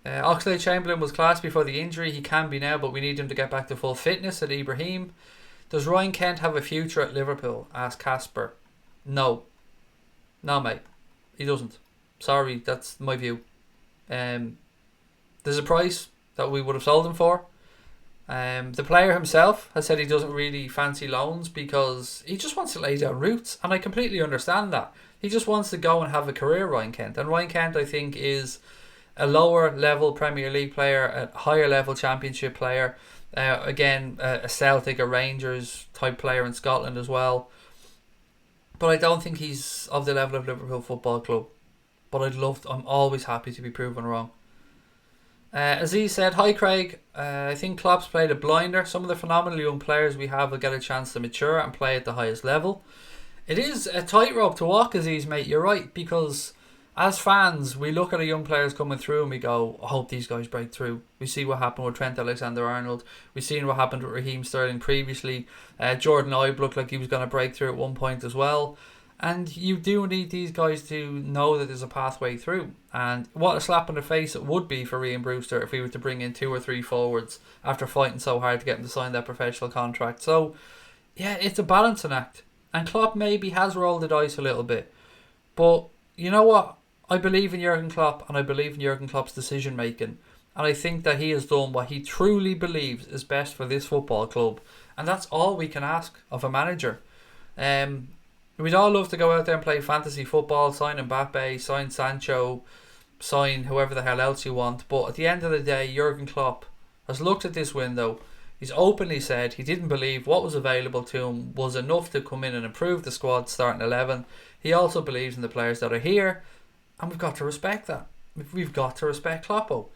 Oxlade-Chamberlain was class before the injury. He can be now, but we need him to get back to full fitness, said Ibrahim. Does Ryan Kent have a future at Liverpool? Asked Casper. No. No, mate. He doesn't. Sorry, that's my view. There's a price that we would have sold him for. The player himself has said he doesn't really fancy loans because he just wants to lay down roots, and I completely understand that. He just wants to go and have a career, Ryan Kent. And Ryan Kent, I think, is a lower level Premier League player, a higher level Championship player. Again, a Celtic, a Rangers type player in Scotland as well. But I don't think he's of the level of Liverpool Football Club. But I'm always happy to be proven wrong. Aziz said, "Hi Craig, I think Klopp's played a blinder. Some of the phenomenal young players we have will get a chance to mature and play at the highest level." It is a tightrope to walk, Aziz, mate. You're right, because as fans, we look at the young players coming through and we go, I hope these guys break through. We see what happened with Trent Alexander-Arnold. We've seen what happened with Raheem Sterling previously. Jordan Ibe looked like he was going to break through at one point as well. And you do need these guys to know that there's a pathway through. And what a slap in the face it would be for Ian Brewster if we were to bring in 2 or 3 forwards after fighting so hard to get them to sign their professional contract. So, yeah, it's a balancing act. And Klopp maybe has rolled the dice a little bit. But, you know what? I believe in Jurgen Klopp, and I believe in Jurgen Klopp's decision making. And I think that he has done what he truly believes is best for this football club. And that's all we can ask of a manager. We'd all love to go out there and play fantasy football, sign Mbappe, sign Sancho, sign whoever the hell else you want. But at the end of the day, Jurgen Klopp has looked at this window. He's openly said he didn't believe what was available to him was enough to come in and improve the squad starting 11. He also believes in the players that are here, and we've got to respect that. We've got to respect Kloppo.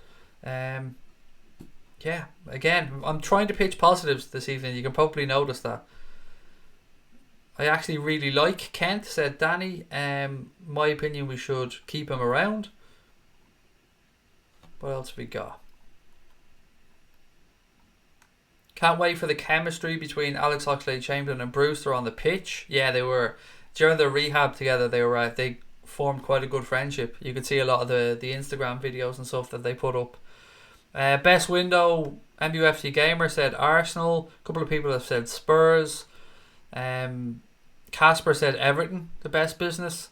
Yeah, again, I'm trying to pitch positives this evening. You can probably notice that. I actually really like Kent, said Danny. My opinion, we should keep him around. What else have we got? Can't wait for the chemistry between Alex Oxlade-Chamberlain and Brewster on the pitch. Yeah, they were during their rehab together. They formed quite a good friendship. You could see a lot of the Instagram videos and stuff that they put up. Best window, MUFC Gamer said Arsenal. A couple of people have said Spurs. Casper said Everton, the best business.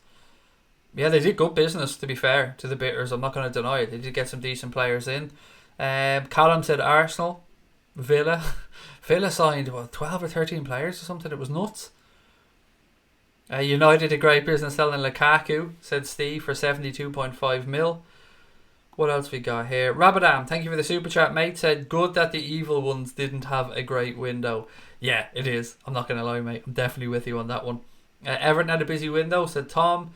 Yeah, they did good business, to be fair to the bitters. I'm not going to deny it. They did get some decent players in. Callum said Arsenal. Villa signed 12 or 13 players or something. It was nuts. United did great business selling Lukaku, said Steve, for 72.5 mil. What else we got here? Rabadam, thank you for the super chat, mate. Said good that the evil ones didn't have a great window. Yeah, it is. I'm not going to lie, mate. I'm definitely with you on that one. Everton had a busy window, said Tom.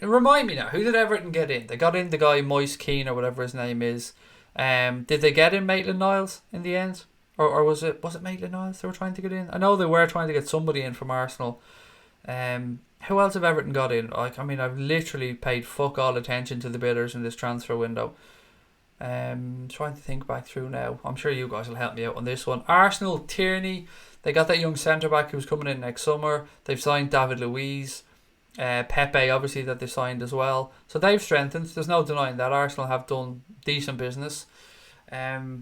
Remind me now, who did Everton get in? They got in the guy Moise Keane or whatever his name is. Did they get in Maitland-Niles in the end? Or was it Maitland-Niles they were trying to get in? I know they were trying to get somebody in from Arsenal. Who else have Everton got in? I've literally paid fuck all attention to the bidders in this transfer window. Trying to think back through now. I'm sure you guys will help me out on this one. Arsenal, Tierney. They got that young centre-back who's coming in next summer. They've signed David Luiz. Pepe, obviously, that they signed as well. So they've strengthened. There's no denying that. Arsenal have done decent business. I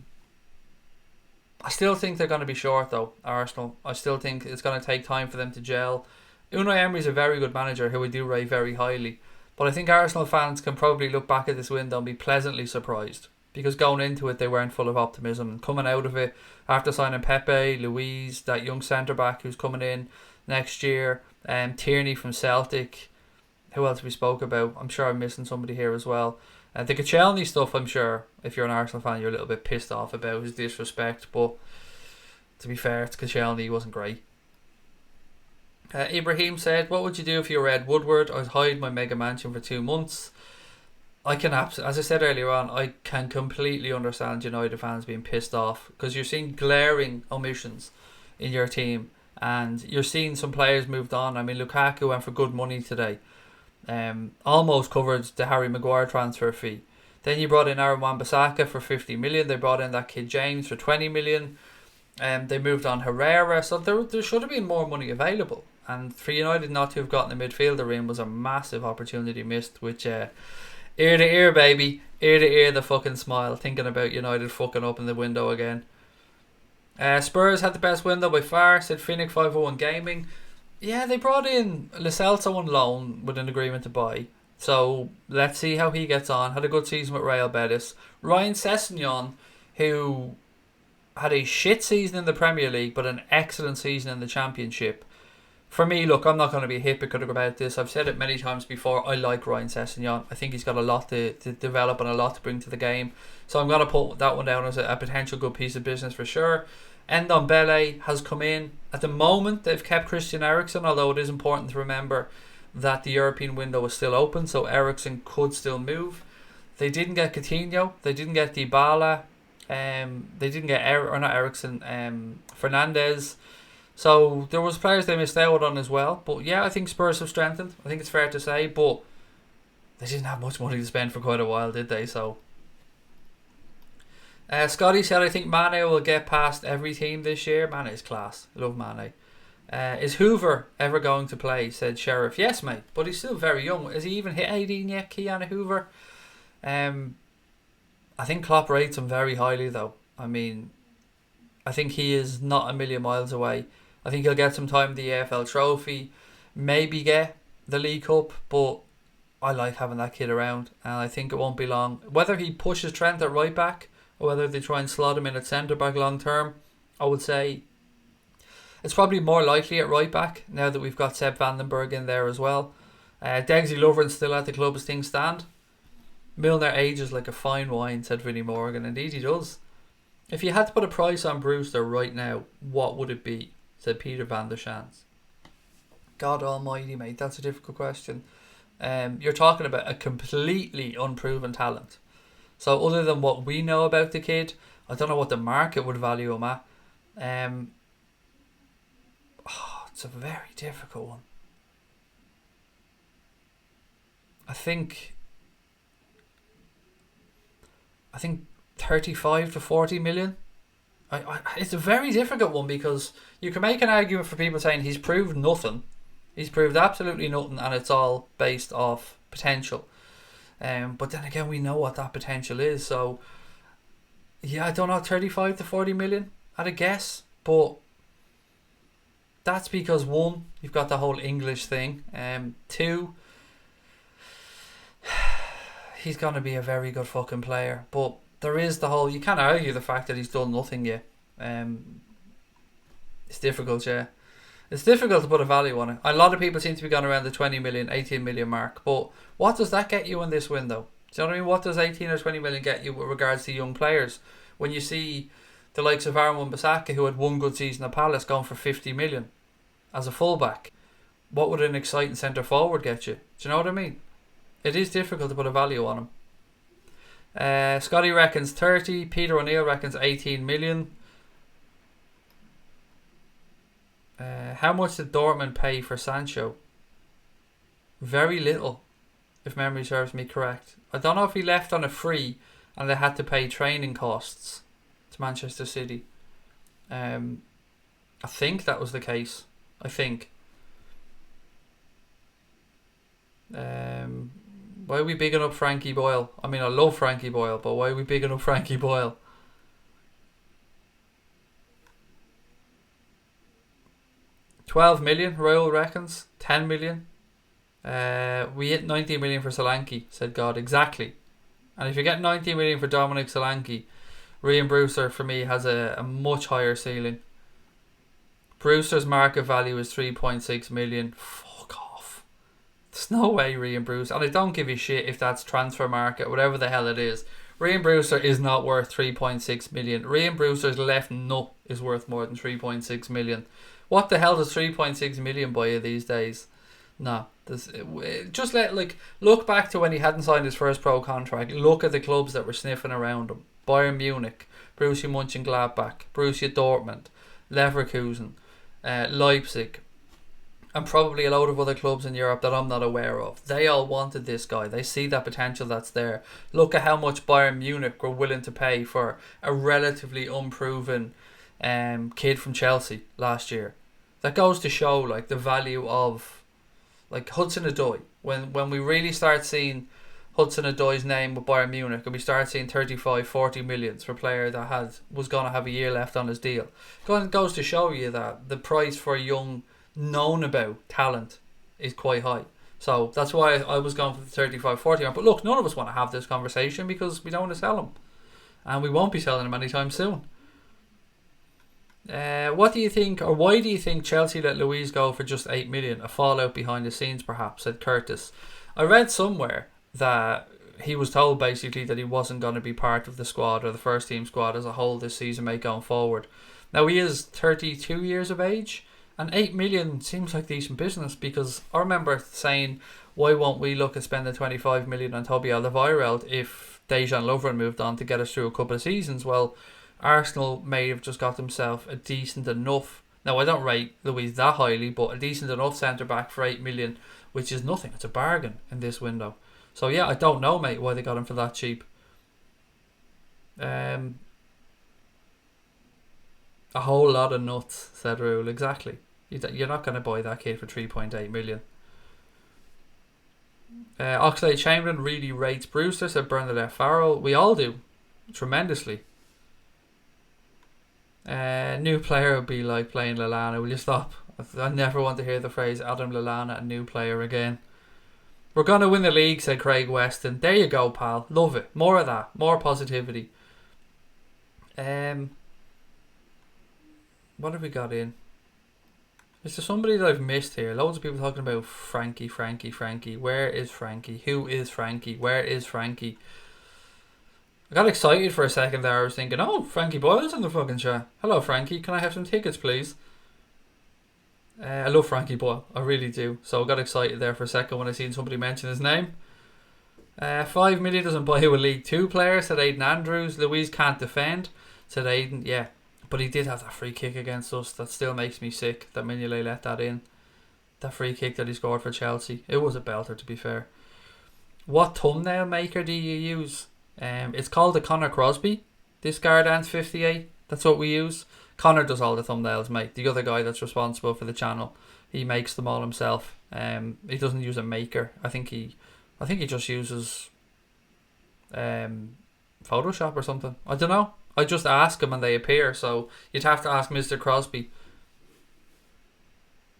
still think they're going to be short, though, Arsenal. I still think it's going to take time for them to gel. Unai Emery's a very good manager who we do rate very highly. But I think Arsenal fans can probably look back at this window and be pleasantly surprised. Because going into it, they weren't full of optimism. And coming out of it, after signing Pepe, Luiz, that young centre-back who's coming in next year, Tierney from Celtic. Who else we spoke about? I'm sure I'm missing somebody here as well. The Koscielny stuff, I'm sure, if you're an Arsenal fan, you're a little bit pissed off about his disrespect. But to be fair, it's Koscielny, he wasn't great. Ibrahim said, what would you do if you were Ed Woodward? I'd hide my mega mansion for 2 months. As I said earlier on, I can completely understand United fans being pissed off because you're seeing glaring omissions in your team and you're seeing some players moved on. I mean, Lukaku went for good money today. Almost covered the Harry Maguire transfer fee. Then you brought in Aaron Wan-Bissaka for 50 million. They brought in that kid James for 20 million. They moved on Herrera. So there should have been more money available. And for United not to have gotten the midfielder in was a massive opportunity missed, which ear to ear, baby. Ear to ear, the fucking smile, thinking about United fucking up in the window again. Spurs had the best window by far, said Finnick 501 Gaming. Yeah, they brought in Lo Celso on loan with an agreement to buy. So let's see how he gets on. Had a good season with Real Betis. Ryan Sessegnon, who had a shit season in the Premier League but an excellent season in the Championship. For me, look, I'm not going to be a hypocrite about this. I've said it many times before. I like Ryan Sessegnon. I think he's got a lot to develop and a lot to bring to the game. So I'm going to put that one down as a potential good piece of business for sure. Ndombele has come in. At the moment, they've kept Christian Eriksen, although it is important to remember that the European window is still open, so Eriksen could still move. They didn't get Coutinho. They didn't get Dybala. They didn't get Fernandes. So there was players they missed out on as well. But yeah, I think Spurs have strengthened. I think it's fair to say. But they didn't have much money to spend for quite a while, did they? So Scotty said, I think Mane will get past every team this year. Mane is class. I love Mane. Is Hoover ever going to play? Said Sheriff. Yes, mate. But he's still very young. Has he even hit 18 yet, Keanu Hoover? I think Klopp rates him very highly, though. I mean, I think he is not a million miles away. I think he'll get some time in the AFL Trophy, maybe get the League Cup, but I like having that kid around, and I think it won't be long. Whether he pushes Trent at right back, or whether they try and slot him in at centre back long term, I would say it's probably more likely at right back, now that we've got Sepp Vandenberg in there as well. Degsy Lovren's still at the club as things stand. Milner ages like a fine wine, said Vinnie Morgan. Indeed he does. If you had to put a price on Brewster right now, what would it be? Said Peter van der Schans. God almighty, mate, that's a difficult question. You're talking about a completely unproven talent. So other than what we know about the kid, I don't know what the market would value him at. It's a very difficult one. I think 35 to 40 million. It's a very difficult one because you can make an argument for people saying he's proved nothing. He's proved absolutely nothing, and it's all based off potential. But then again, we know what that potential is. So, yeah, I don't know, 35 to 40 million at a guess. But that's because, one, you've got the whole English thing. Two, he's going to be a very good fucking player. But there is the whole, you can't argue the fact that he's done nothing yet. It's difficult, yeah. It's difficult to put a value on it. A lot of people seem to be going around the 20 million, 18 million mark. But what does that get you in this window? Do you know what I mean? What does 18 or 20 million get you with regards to young players? When you see the likes of Aaron Wan-Bissaka, who had one good season at Palace, going for 50 million as a fullback. What would an exciting centre forward get you? Do you know what I mean? It is difficult to put a value on him. Scotty reckons 30. Peter O'Neill reckons 18 million. How much did Dortmund pay for Sancho? Very little, if memory serves me correct. I don't know if he left on a free and they had to pay training costs to Manchester City. I think that was the case. I think. Why are we bigging up Frankie Boyle? I mean, I love Frankie Boyle, but why are we bigging up Frankie Boyle? $12 million, Raiola reckons. 10 million. We hit 90 million for Solanke, said God. Exactly. And if you get 90 million for Dominic Solanke, Ryan Brewster for me has a much higher ceiling. Brewster's market value is 3.6 million. Fuck off. There's no way Ryan Brewster, and I don't give a shit if that's transfer market, whatever the hell it is. Ryan Brewster is not worth 3.6 million. Ryan Brewster's left nut is worth more than 3.6 million. What the hell does 3.6 million buy you these days? No, just look back to when he hadn't signed his first pro contract. Look at the clubs that were sniffing around him: Bayern Munich, Borussia Mönchengladbach, Borussia Dortmund, Leverkusen, Leipzig, and probably a load of other clubs in Europe that I'm not aware of. They all wanted this guy. They see that potential that's there. Look at how much Bayern Munich were willing to pay for a relatively unproven kid from Chelsea last year. That goes to show like the value of like Hudson-Odoi. When we really start seeing Hudson-Odoi's name with Bayern Munich, and we start seeing 35-40 millions for a player that was going to have a year left on his deal, goes to show you that the price for a young known about talent is quite high. So that's why I was going for the 35-40 mark. But look, none of us want to have this conversation because we don't want to sell him, and we won't be selling him anytime soon. What do you think, or why do you think Chelsea let Luiz go for just 8 million? A fallout behind the scenes, perhaps, said Curtis. I read somewhere that he was told basically that he wasn't going to be part of the squad or the first team squad as a whole this season, mate, going forward. Now, he is 32 years of age, and 8 million seems like decent business, because I remember saying, why won't we look at spending 25 million on Toby Alderweireld if Dejan Lovren moved on to get us through a couple of seasons? Well, Arsenal may have just got themselves a decent enough, now I don't rate Luiz that highly, but a decent enough centre back for 8 million, which is nothing. It's a bargain in this window. So yeah, I don't know, mate, why they got him for that cheap. A whole lot of nuts, said Rule. Exactly. You're not going to buy that kid for 3.8 million. Oxlade Chamberlain really rates Brewster, said Bernadette Farrell. We all do, tremendously. New player would be like playing Lallana. Will you stop? I never want to hear the phrase Adam Lallana, a new player, again. We're going to win the league, said Craig Weston. There you go, pal. Love it. More of that. More positivity. What have we got in? Is there somebody that I've missed here? Loads of people talking about Frankie. Where is Frankie? Who is Frankie? Where is Frankie? I got excited for a second there. I was thinking, oh, Frankie Boyle's in the fucking chat. Hello, Frankie. Can I have some tickets, please? I love Frankie Boyle. I really do. So I got excited there for a second when I seen somebody mention his name. 5 million doesn't buy you a League 2 player, said Aidan Andrews. Luiz can't defend, said Aidan. Yeah, but he did have that free kick against us. That still makes me sick that Mignolet let that in. That free kick that he scored for Chelsea. It was a belter, to be fair. What thumbnail maker do you use? It's called the Connor Crosby. Discard and 58. That's what we use. Connor does all the thumbnails, mate. The other guy that's responsible for the channel, he makes them all himself. He doesn't use a maker. I think he just uses Photoshop or something. I don't know. I just ask him and they appear. So you'd have to ask Mr. Crosby.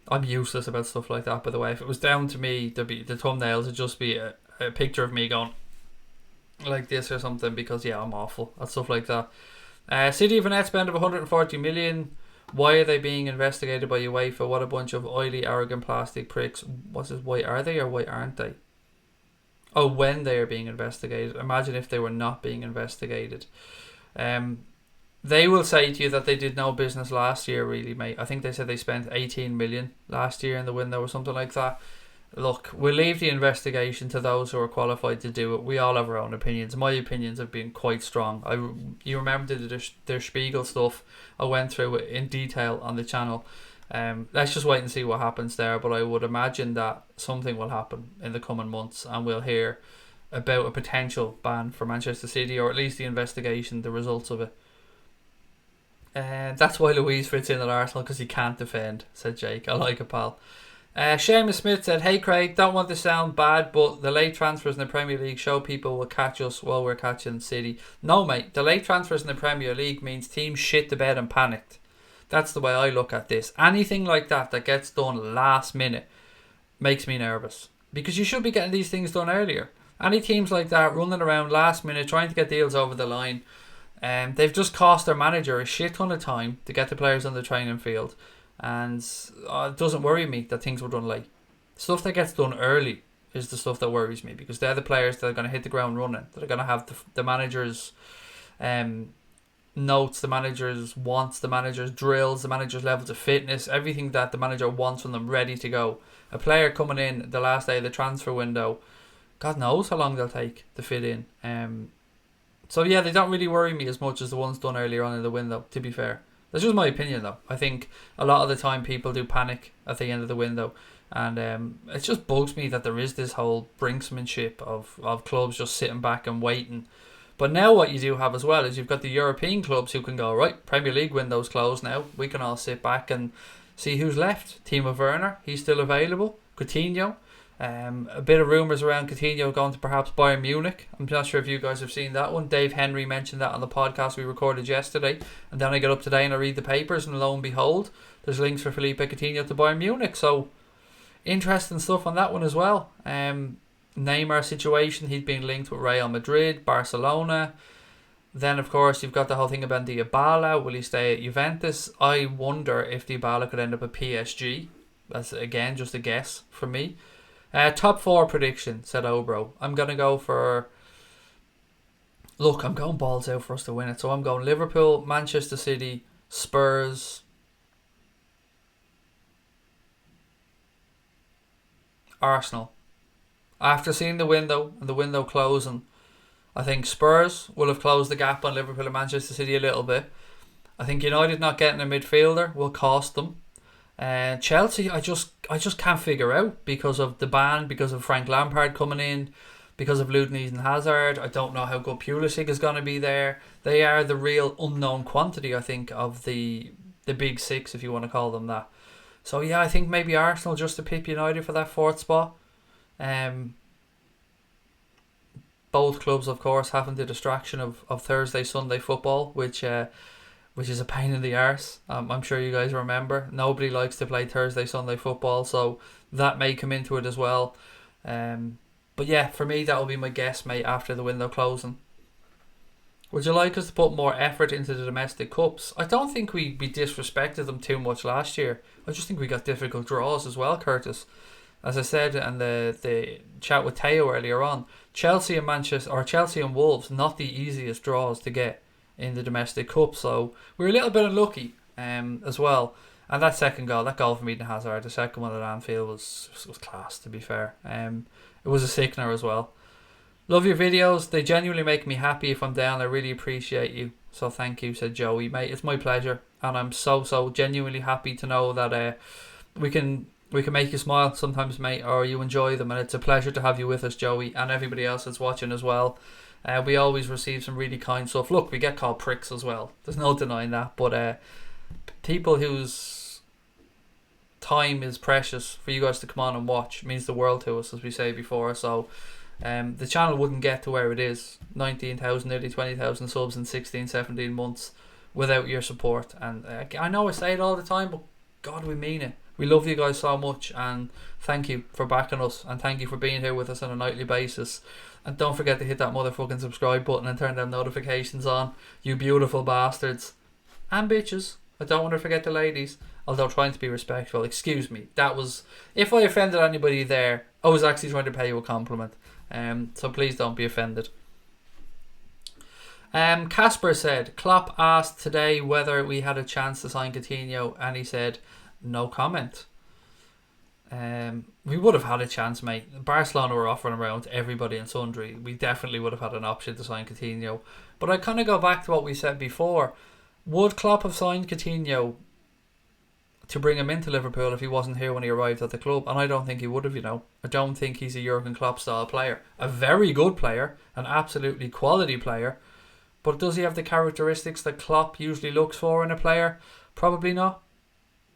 I'm useless about stuff like that, by the way. If it was down to me, the thumbnails would just be a picture of me going like this or something, because yeah, I'm awful at stuff like that. City have a net spend of 140 million. Why are they being investigated by UEFA? What a bunch of oily, arrogant plastic pricks. What's this? Why are they or why aren't they? Oh, when they are being investigated. Imagine if they were not being investigated. They will say to you that they did no business last year, really, mate. I think they said they spent 18 million last year in the window or something like that. Look, we'll leave the investigation to those who are qualified to do it. We all have our own opinions. My opinions have been quite strong. You remember their Spiegel stuff. I went through it in detail on the channel. Let's just wait and see what happens there. But I would imagine that something will happen in the coming months, and we'll hear about a potential ban for Manchester City, or at least the investigation, the results of it. That's why Luiz fits in at Arsenal, because he can't defend, said Jake. I like it, pal. Seamus Smith said, hey Craig, don't want to sound bad, but the late transfers in the Premier League show people will catch us while we're catching City. No, mate, the late transfers in the Premier League means teams shit the bed and panicked. That's the way I look at this. Anything like that gets done last minute makes me nervous, because you should be getting these things done earlier. Any teams like that running around last minute trying to get deals over the line, they've just cost their manager a shit ton of time to get the players on the training field. And it doesn't worry me that things were done late. Stuff that gets done early is the stuff that worries me, because they're the players that are going to hit the ground running, that are going to have the manager's notes, the manager's wants, the manager's drills, the manager's levels of fitness, everything that the manager wants from them ready to go. A player coming in the last day of the transfer window, God knows how long they'll take to fit in. So yeah, they don't really worry me as much as the ones done earlier on in the window, to be fair. That's just my opinion, though. I think a lot of the time people do panic at the end of the window, and it just bugs me that there is this whole brinksmanship of clubs just sitting back and waiting. But now what you do have as well is you've got the European clubs who can go, right, Premier League window's closed now. We can all sit back and see who's left. Timo Werner, he's still available. Coutinho. A bit of rumours around Coutinho going to perhaps Bayern Munich. I'm not sure if you guys have seen that one. Dave Henry mentioned that on the podcast we recorded yesterday, and then I get up today and I read the papers, and lo and behold, there's links for Felipe Coutinho to Bayern Munich. So interesting stuff on that one as well. Neymar situation, he's being linked with Real Madrid, Barcelona. Then, of course, you've got the whole thing about Dybala. Will he stay at Juventus? I wonder if Dybala could end up at PSG. That's, again, just a guess from me. Top 4 prediction, said Obro. I'm going to go for... Look, I'm going balls out for us to win it. So I'm going Liverpool, Manchester City, Spurs, Arsenal. After seeing the window and the window closing, I think Spurs will have closed the gap on Liverpool and Manchester City a little bit. I think United not getting a midfielder will cost them. Chelsea, I just can't figure out because of the ban, because of Frank Lampard coming in, because of Ludwig and Hazard. I don't know how good Pulisic is going to be there. They are the real unknown quantity, I think, of the big six, if you want to call them that. So yeah, I think maybe Arsenal just to pip United for that 4th spot. Both clubs, of course, having the distraction of Thursday, Sunday football, which is a pain in the arse. I'm sure you guys remember. Nobody likes to play Thursday, Sunday football, so that may come into it as well. But yeah, for me, that will be my guess, mate, after the window closing. Would you like us to put more effort into the domestic cups? I don't think we disrespected them too much last year. I just think we got difficult draws as well, Curtis. As I said in the chat with Teo earlier on, Chelsea and Wolves, not the easiest draws to get in the domestic cup. So we're a little bit unlucky as well. And that goal from Eden Hazard, the second one at Anfield was class, to be fair. It was a sickener as well. Love your videos. They genuinely make me happy if I'm down. I really appreciate you. So thank you, said Joey. Mate, it's my pleasure. And I'm so genuinely happy to know that we can make you smile sometimes, mate, or you enjoy them. And it's a pleasure to have you with us, Joey, and everybody else that's watching as well. We always receive some really kind stuff. Look, we get called pricks as well. There's no denying that. But people whose time is precious for you guys to come on and watch means the world to us, as we say before. So the channel wouldn't get to where it is, 19,000, nearly 20,000 subs in 16, 17 months without your support. And I know I say it all the time, but God, we mean it. We love you guys so much, and thank you for backing us, and thank you for being here with us on a nightly basis. And don't forget to hit that motherfucking subscribe button and turn them notifications on, you beautiful bastards. And bitches. I don't want to forget the ladies, although trying to be respectful. Excuse me. That was... If I offended anybody there, I was actually trying to pay you a compliment. So please don't be offended. Casper said, Klopp asked today whether we had a chance to sign Coutinho, and he said, no comment. We would have had a chance, mate. Barcelona were offering around to everybody and sundry. We definitely would have had an option to sign Coutinho. But I kind of go back to what we said before. Would Klopp have signed Coutinho to bring him into Liverpool if he wasn't here when he arrived at the club? And I don't think he would have, you know. I don't think he's a Jurgen Klopp style player. A very good player, an absolutely quality player. But does he have the characteristics that Klopp usually looks for in a player? Probably not.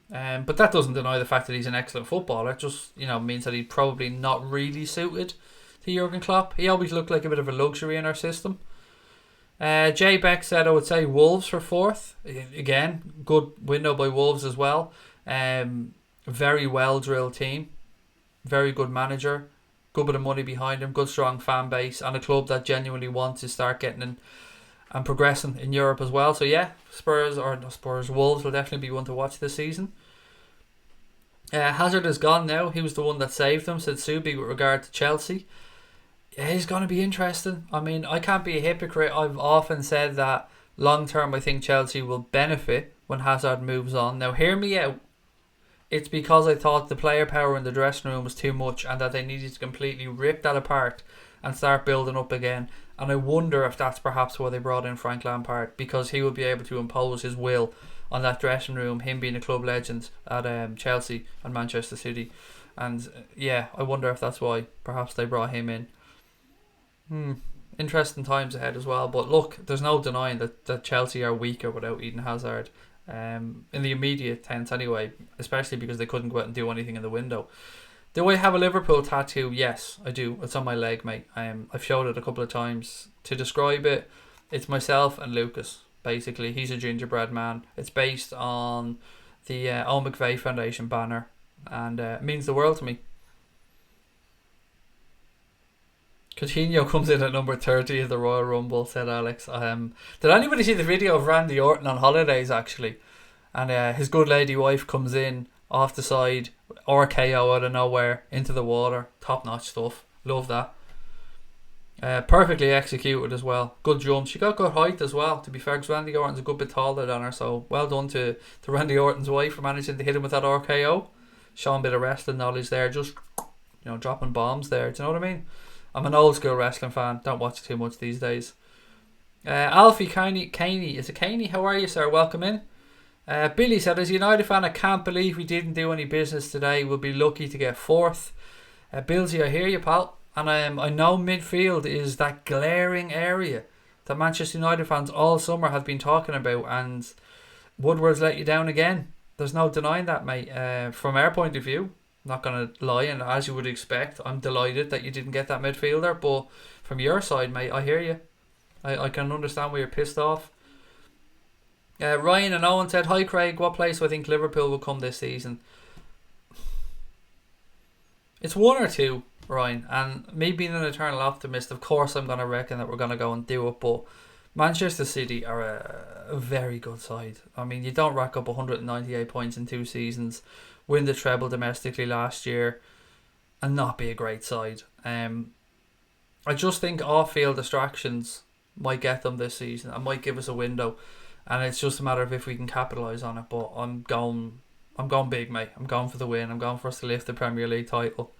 But that doesn't deny the fact that he's an excellent footballer. It just, means that he's probably not really suited to Jurgen Klopp. He always looked like a bit of a luxury in our system. Jay Beck said, I would say Wolves for 4th. Again, good window by Wolves as well. Very well drilled team. Very good manager. Good bit of money behind him. Good strong fan base. And a club that genuinely wants to start getting in and progressing in Europe as well. So yeah, Wolves will definitely be one to watch this season. Hazard is gone now. He was the one that saved them, said Subi, with regard to Chelsea. Yeah, he's going to be interesting. I mean, I can't be a hypocrite. I've often said that long term I think Chelsea will benefit when Hazard moves on. Now hear me out. It's because I thought the player power in the dressing room was too much and that they needed to completely rip that apart and start building up again. And I wonder if that's perhaps why they brought in Frank Lampard, because he will be able to impose his will on that dressing room, him being a club legend at Chelsea and Manchester City. And yeah, I wonder if that's why perhaps they brought him in. Interesting times ahead as well. But look, there's no denying that Chelsea are weaker without Eden Hazard. In the immediate tense anyway, especially because they couldn't go out and do anything in the window. Do I have a Liverpool tattoo? Yes, I do. It's on my leg, mate. I've showed it a couple of times. To describe it, it's myself and Lucas. Basically, he's a gingerbread man. It's based on the Owen McVeigh Foundation banner, and it means the world to me. Coutinho comes in at number 30 of the Royal Rumble, said Alex. Did anybody see the video of Randy Orton on holidays, actually? And his good lady wife comes in off the side, RKO out of nowhere, into the water. Top notch stuff. Love that. Perfectly executed as well. Good jump. She got good height as well, to be fair, because Randy Orton's a good bit taller than her. So well done to Randy Orton's wife for managing to hit him with that RKO. Showing a bit of wrestling knowledge there. Just, dropping bombs there. Do you know what I mean? I'm an old school wrestling fan. Don't watch it too much these days. Alfie Caney. Is it Caney? How are you, sir? Welcome in. Billy said, as a United fan, I can't believe we didn't do any business today. We'll be lucky to get fourth. Billsy, I hear you, pal. And I know midfield is that glaring area that Manchester United fans all summer have been talking about. And Woodward's let you down again. There's no denying that, mate. From our point of view, not going to lie, and as you would expect, I'm delighted that you didn't get that midfielder. But from your side, mate, I hear you. I can understand why you're pissed off. Ryan and Owen said, hi Craig, what place do I think Liverpool will come this season? It's one or two, Ryan, and me being an eternal optimist, of course I'm going to reckon that we're going to go and do it, but Manchester City are a very good side. I mean, you don't rack up 198 points in 2 seasons, win the treble domestically last year, and not be a great side. I just think off-field distractions might get them this season and might give us a window, and it's just a matter of if we can capitalise on it. But I'm going big, mate. I'm going for the win. I'm going for us to lift the Premier League title.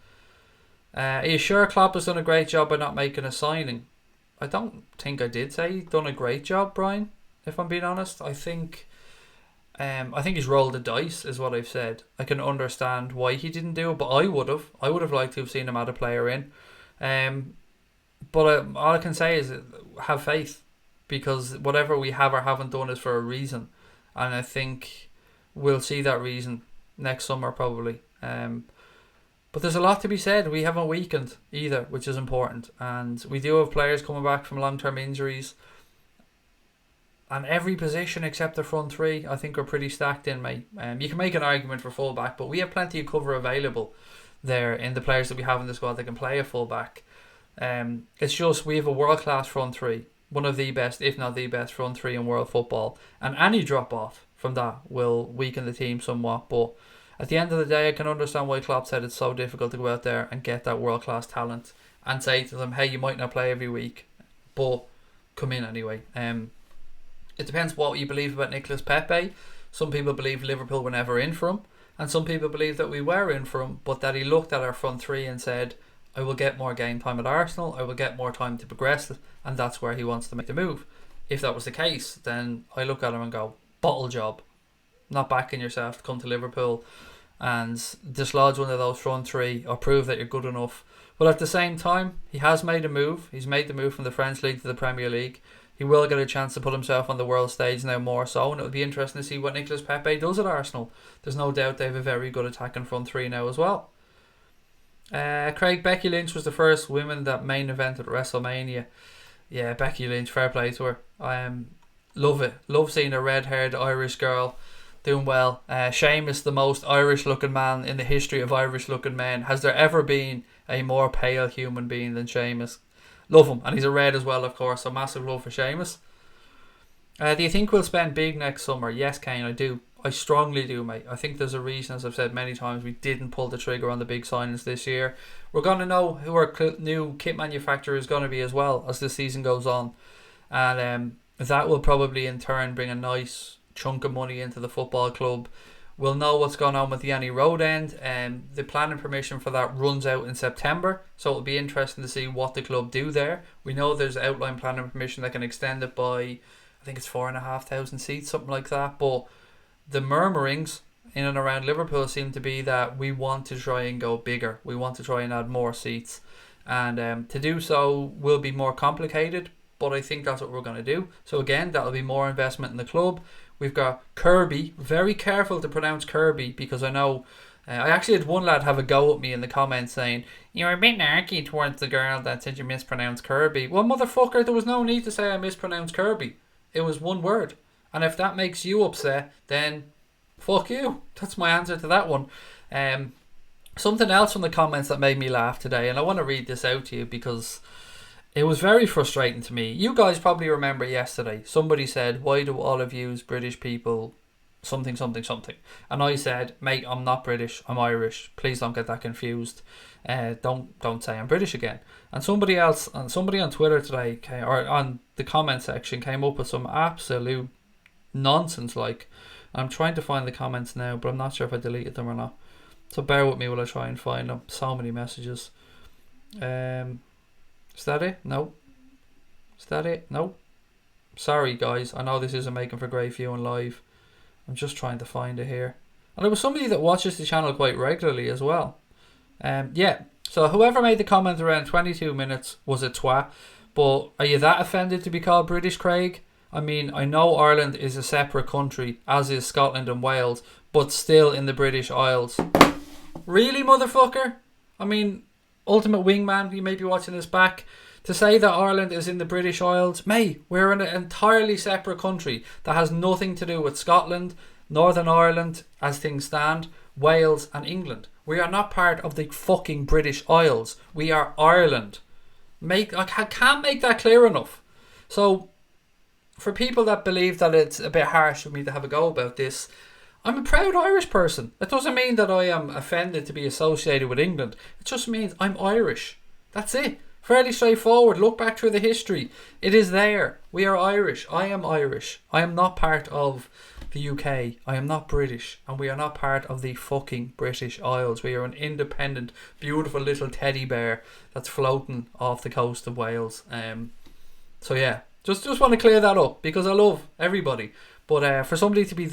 Are you sure Klopp has done a great job by not making a signing? I don't think I did say he's done a great job, Brian, if I'm being honest. I think he's rolled the dice, is what I've said. I can understand why he didn't do it, but I would have. I would have liked to have seen him add a player in. But all I can say is have faith, because whatever we have or haven't done is for a reason. And I think we'll see that reason next summer probably. But there's a lot to be said. We haven't weakened either, which is important. And we do have players coming back from long-term injuries. And every position except the front three, I think, are pretty stacked in, mate. You can make an argument for full-back, but we have plenty of cover available there in the players that we have in the squad that can play a full-back. It's just we have a world-class front three. One of the best, if not the best, front three in world football. And any drop-off from that will weaken the team somewhat. But at the end of the day, I can understand why Klopp said it's so difficult to go out there and get that world-class talent and say to them, hey, you might not play every week, but come in anyway. It depends what you believe about Nicolas Pepe. Some people believe Liverpool were never in for him, and some people believe that we were in for him, but that he looked at our front three and said, I will get more game time at Arsenal, I will get more time to progress, and that's where he wants to make the move. If that was the case, then I look at him and go, bottle job. Not backing yourself to come to Liverpool and dislodge one of those front three or prove that you're good enough. But at the same time, he has made a move. He's made the move from the French League to the Premier League. He will get a chance to put himself on the world stage now more so, and it'll be interesting to see what Nicolas Pepe does at Arsenal. There's no doubt they have a very good attacking front three now as well. Craig, Becky Lynch was the first woman that main evented at WrestleMania. Yeah, Becky Lynch, fair play to her. Love it. Love seeing a red-haired Irish girl doing well. Sheamus, the most Irish-looking man in the history of Irish-looking men. Has there ever been a more pale human being than Sheamus? Love him, and he's a red as well, of course, so massive love for Sheamus. Do you think we'll spend big next summer? Yes, Kane, I do. I strongly do, mate. I think there's a reason, as I've said many times, we didn't pull the trigger on the big signings this year. We're going to know who our new kit manufacturer is going to be as well as the season goes on. And that will probably in turn bring a nice chunk of money into the football club. We'll know what's going on with the Annie Road end, and the planning permission for that runs out in September, so it'll be interesting to see what the club do there. We know there's outline planning permission that can extend it by, I think it's 4,500 seats, something like that. But the murmurings in and around Liverpool seem to be that we want to try and go bigger. We want to try and add more seats, and to do so will be more complicated, but I think that's what we're going to do. So again, that'll be more investment in the club. We've got Kirby. Very careful to pronounce Kirby, because I know I actually had one lad have a go at me in the comments saying, you're a bit narky towards the girl that said you mispronounced Kirby. Well, motherfucker, there was no need to say I mispronounced Kirby. It was one word. And if that makes you upset, then fuck you. That's my answer to that one. Something else from the comments that made me laugh today, and I want to read this out to you because It was very frustrating to me. You guys probably remember yesterday. Somebody said, "Why do all of you British people something something something?" And I said, "Mate, I'm not British. I'm Irish. Please don't get that confused. Don't say I'm British again." And somebody else, and somebody on Twitter today, or on the comment section, came up with some absolute nonsense. Like, I'm trying to find the comments now, but I'm not sure if I deleted them or not. So bear with me while I try and find them. So many messages. Is that it? No. Is that it? No. Sorry, guys. I know this isn't making for great viewing live. I'm just trying to find it here. And there was somebody that watches the channel quite regularly as well. Yeah. So whoever made the comment around 22 minutes was a twat. But are you that offended to be called British, Craig? I mean, I know Ireland is a separate country, as is Scotland and Wales, but still in the British Isles. Really, motherfucker? I mean, Ultimate Wingman, you may be watching this back. To say that Ireland is in the British Isles, mate, we're in an entirely separate country that has nothing to do with Scotland, Northern Ireland, as things stand, Wales and England. We are not part of the fucking British Isles. We are Ireland. I can't make that clear enough. So, for people that believe that it's a bit harsh for me to have a go about this, I'm a proud Irish person. It doesn't mean that I am offended to be associated with England. It just means I'm Irish. That's it. Fairly straightforward. Look back through the history. It is there. We are Irish. I am Irish. I am not part of the UK. I am not British. And we are not part of the fucking British Isles. We are an independent, beautiful little teddy bear that's floating off the coast of Wales. So yeah, just want to clear that up because I love everybody. But for somebody to be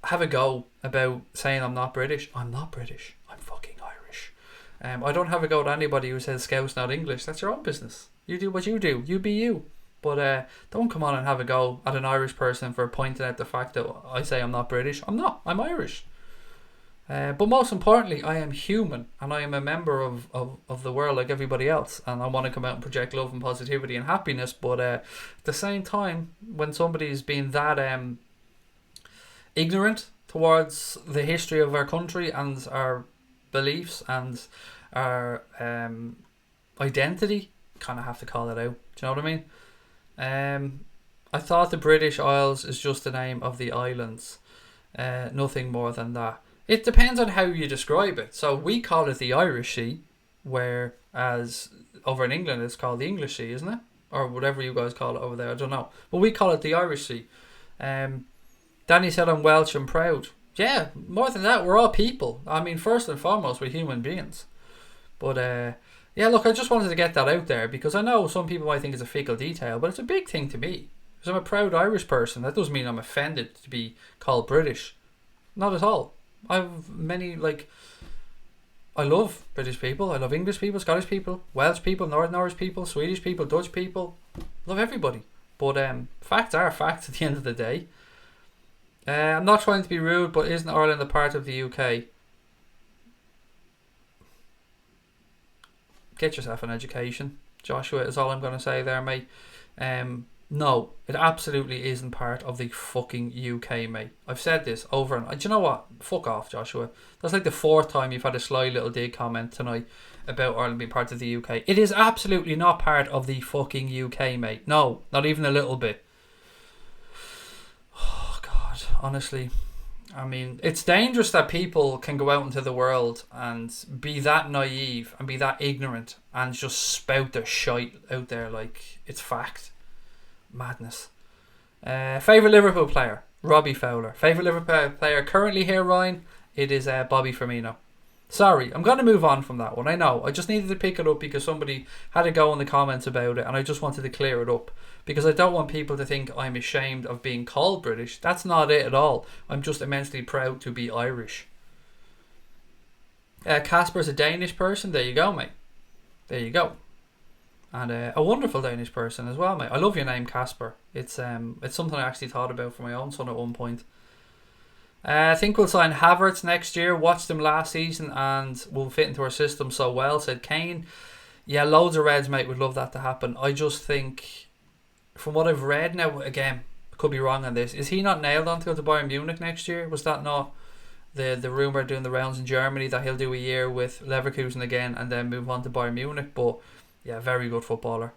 have a go about saying I'm not British. I'm not British. I'm fucking Irish. I don't have a go at anybody who says Scouse not English. That's your own business. You do what you do. You be you. But don't come on and have a go at an Irish person for pointing out the fact that I say I'm not British. I'm not. I'm Irish. But most importantly, I am human and I am a member of the world like everybody else. And I want to come out and project love and positivity and happiness. But at the same time, when somebody's been that ignorant towards the history of our country and our beliefs and our identity, kind of have to call it out. Do you know what I mean? I thought the British Isles is just the name of the islands, nothing more than that. It depends on how you describe it. So we call it the Irish Sea, whereas over in England it's called the English Sea, isn't it? Or whatever you guys call it over there, I don't know. But we call it the Irish Sea. Danny said I'm Welsh and proud. Yeah, more than that, we're all people. I mean, first and foremost, we're human beings. But yeah, look, I just wanted to get that out there because I know some people might think it's a fickle detail, but it's a big thing to me. Because I'm a proud Irish person. That doesn't mean I'm offended to be called British. Not at all. I've many, I love British people. I love English people, Scottish people, Welsh people, Northern Irish people, Swedish people, Dutch people. Love everybody. But facts are facts at the end of the day. I'm not trying to be rude, but isn't Ireland a part of the UK? Get yourself an education, Joshua, is all I'm going to say there, mate. No, it absolutely isn't part of the fucking UK, mate. I've said this over and... Do you know what? Fuck off, Joshua. That's like the fourth time you've had a sly little dig comment tonight about Ireland being part of the UK. It is absolutely not part of the fucking UK, mate. No, not even a little bit. Honestly, I mean, it's dangerous that people can go out into the world and be that naive and be that ignorant and just spout their shite out there like it's fact. Madness. Favourite Liverpool player? Robbie Fowler. Favourite Liverpool player currently here, Ryan? It is Bobby Firmino. Sorry, I'm going to move on from that one. I know. I just needed to pick it up because somebody had a go in the comments about it and I just wanted to clear it up. Because I don't want people to think I'm ashamed of being called British. That's not it at all. I'm just immensely proud to be Irish. Casper's a Danish person. There you go, mate. There you go. And a wonderful Danish person as well, mate. I love your name, Casper. It's something I actually thought about for my own son at one point. I think we'll sign Havertz next year. Watched him last season and will fit into our system so well, said Kane. Yeah, loads of Reds, mate, would love that to happen. I just think... From what I've read now, again, could be wrong on this. Is he not nailed on to go to Bayern Munich next year? Was that not the rumour doing the rounds in Germany that he'll do a year with Leverkusen again and then move on to Bayern Munich? But Yeah, very good footballer.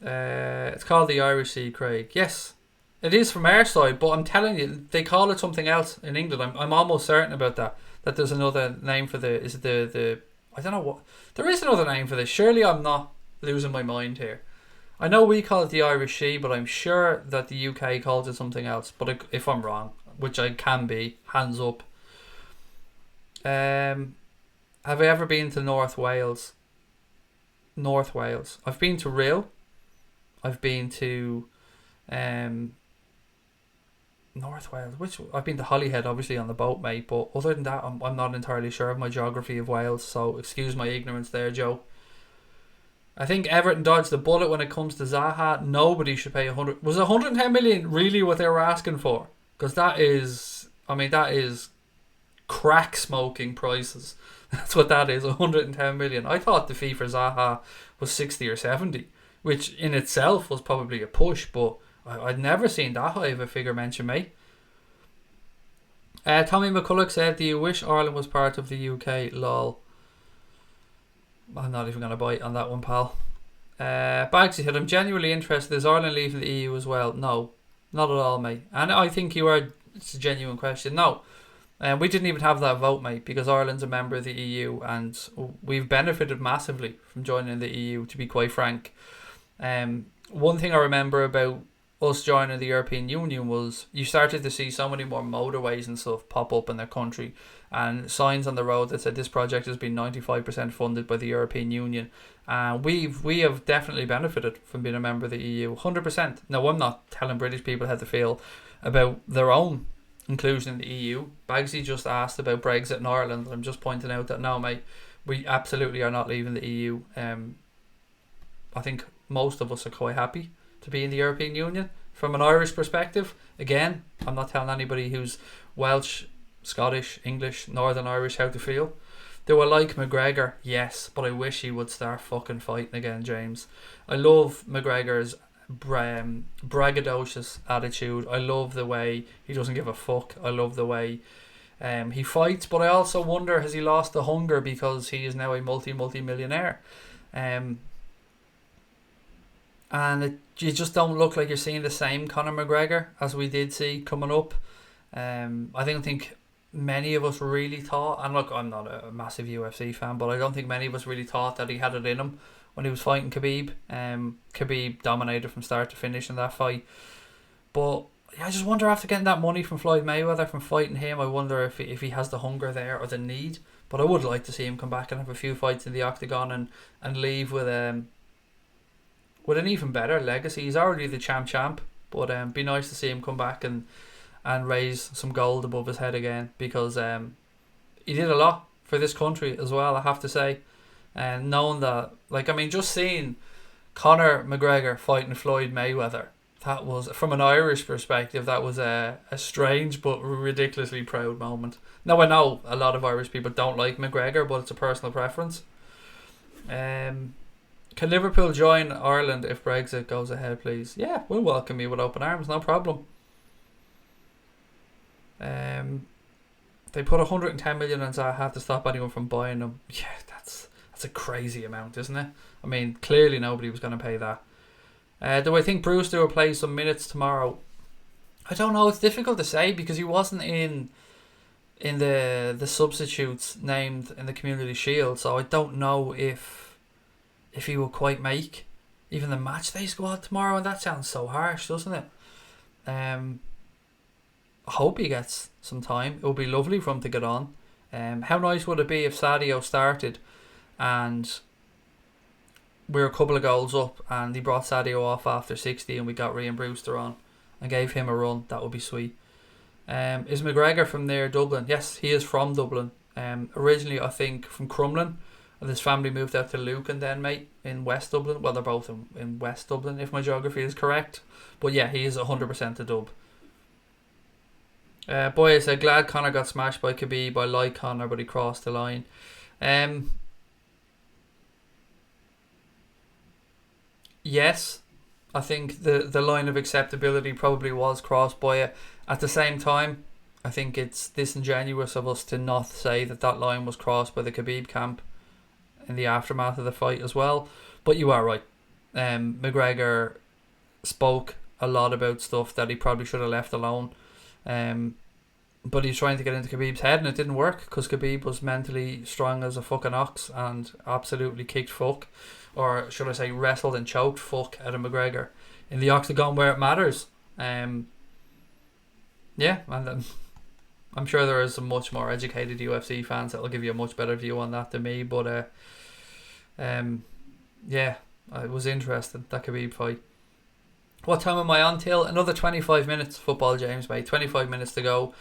It's called the Irish Sea, Craig. Yes, it is from our side, but I'm telling you, they call it something else in England. I'm almost certain about that. That there's another name for the. Is it the I don't know what. There is another name for this. Surely I'm not losing my mind here. I know we call it the Irish Sea, but I'm sure that the UK calls it something else. But if I'm wrong, which I can be, hands up. Have I ever been to North Wales? North Wales. I've been to Rhyl. I've been to North Wales. Which I've been to Holyhead, obviously on the boat, mate. But other than that, I'm not entirely sure of my geography of Wales. So excuse my ignorance there, Joe. I think Everton dodged the bullet when it comes to Zaha. Nobody should pay 100. Was 110 million really what they were asking for? Because that is crack smoking prices. That's what that is. 110 million. I thought the fee for Zaha was 60 or 70, which in itself was probably a push, but I'd never seen that high of a figure mentioned, mate. Tommy McCulloch said, "Do you wish Ireland was part of the UK?" Lol. I'm not even going to bite on that one, pal. Bagsy said, "I'm genuinely interested. Is Ireland leaving the EU as well?" No, not at all, mate. And I think it's a genuine question. No. We didn't even have that vote, mate, because Ireland's a member of the EU and we've benefited massively from joining the EU, to be quite frank. One thing I remember about us joining the European Union was you started to see so many more motorways and stuff pop up in their country and signs on the road that said this project has been 95% funded by the European Union. We have definitely benefited from being a member of the EU, 100%. Now, I'm not telling British people how to feel about their own inclusion in the EU. Bagsy just asked about Brexit in Ireland, and I'm just pointing out that no, mate, we absolutely are not leaving the EU. I think most of us are quite happy to be in the European Union. From an Irish perspective, again, I'm not telling anybody who's Welsh, Scottish, English, Northern Irish how to feel. Do I like McGregor? Yes, but I wish he would start fucking fighting again, James. I love McGregor's braggadocious attitude. I love the way he doesn't give a fuck. I love the way he fights, but I also wonder, has he lost the hunger because he is now a multi-millionaire? And you just don't look like you're seeing the same Conor McGregor as we did see coming up. I don't think many of us really thought, and look, I'm not a massive UFC fan, but I don't think many of us really thought that he had it in him when he was fighting Khabib. Khabib dominated from start to finish in that fight. But yeah, I just wonder, after getting that money from Floyd Mayweather from fighting him, I wonder if he has the hunger there or the need. But I would like to see him come back and have a few fights in the octagon and leave with an even better legacy. He's already the champ, but be nice to see him come back and raise some gold above his head again, because he did a lot for this country as well, I have to say. And knowing that, just seeing Conor McGregor fighting Floyd Mayweather, that was, from an Irish perspective, that was a strange but ridiculously proud moment. Now, I know a lot of Irish people don't like McGregor, but it's a personal preference. Can Liverpool join Ireland if Brexit goes ahead, please? Yeah, we'll welcome you with open arms, no problem. They put 110 million on Zaha to stop anyone from buying them. Yeah, that's a crazy amount, isn't it? I mean, clearly nobody was going to pay that. Do I think Brewster will play some minutes tomorrow? I don't know. It's difficult to say because he wasn't in the substitutes named in the Community Shield, so I don't know if he will quite make even the matchday squad tomorrow, and that sounds so harsh, doesn't it? I hope he gets some time. It would be lovely for him to get on. How nice would it be if Sadio started and we're a couple of goals up and he brought Sadio off after 60 and we got Ryan Brewster on and gave him a run? That would be sweet. Is McGregor from near Dublin? Yes, he is from Dublin. Originally, I think, from Crumlin. And his family moved out to Lucan then, mate, in West Dublin. Well, they're both in West Dublin, if my geography is correct. But yeah, he is 100% a dub. Boy, I said, glad Conor got smashed by Khabib. I like Conor, but he crossed the line. Yes, I think the line of acceptability probably was crossed by it. At the same time, I think it's disingenuous of us to not say that line was crossed by the Khabib camp. in the aftermath of the fight as well. But you are right. McGregor spoke a lot about stuff that he probably should have left alone. But he's trying to get into Khabib's head, and it didn't work because Khabib was mentally strong as a fucking ox and absolutely kicked fuck, or should I say wrestled and choked fuck out of McGregor in the octagon where it matters. Yeah, and I'm sure there are some much more educated UFC fans that will give you a much better view on that than me, but yeah, it was interesting, that Khabib fight. What time am I on till? Another 25 minutes, football James, mate. 25 minutes to go.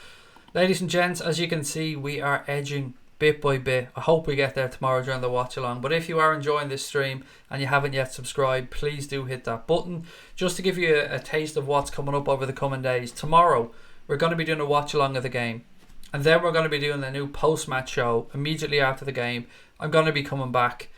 Ladies and gents, as you can see, we are edging bit by bit. I hope we get there tomorrow during the watch along. But if you are enjoying this stream and you haven't yet subscribed, please do hit that button. Just to give you a taste of what's coming up over the coming days. Tomorrow, we're going to be doing a watch along of the game. And then we're going to be doing the new post-match show immediately after the game. I'm going to be coming back.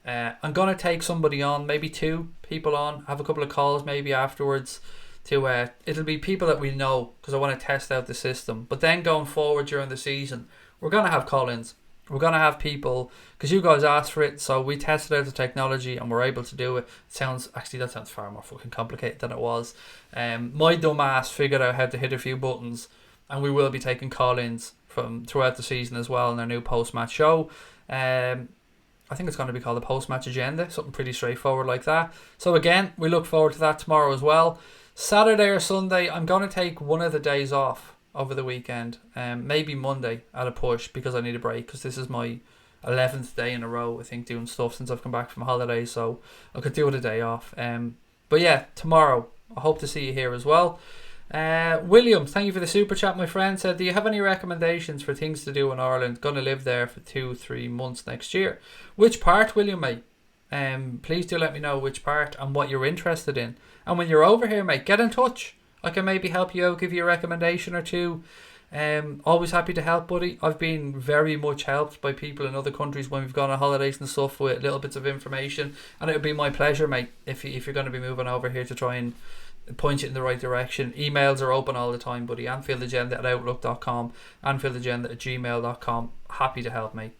I'm going to take somebody on, maybe 2 people on, have a couple of calls maybe afterwards. It'll be people that we know because I want to test out the system. But then going forward during the season, we're going to have call-ins. We're going to have people, because you guys asked for it, so we tested out the technology and we're able to do it. That sounds far more fucking complicated than it was. My dumb ass figured out how to hit a few buttons, and we will be taking call-ins from throughout the season as well in our new post-match show. I think it's going to be called the post-match agenda, something pretty straightforward like that. So again, we look forward to that tomorrow as well. Saturday or Sunday, I'm going to take one of the days off over the weekend. Maybe Monday at a push, because I need a break, because this is my 11th day in a row, I think, doing stuff since I've come back from holiday, so I could do it a day off. But yeah, tomorrow, I hope to see you here as well. William, thank you for the super chat, my friend. Said, do you have any recommendations for things to do in Ireland? Going to live there for 2-3 months next year. Which part, William, mate? Please do let me know which part and what you're interested in. And when you're over here, mate, get in touch. I can maybe help you out, give you a recommendation or 2. Always happy to help, buddy. I've been very much helped by people in other countries when we've gone on holidays and stuff with little bits of information, and it would be my pleasure, mate, if you're going to be moving over here, to try and point you in the right direction. Emails are open all the time, buddy. AnfieldAgenda@outlook.com, AnfieldAgenda@gmail.com. Happy to help, mate.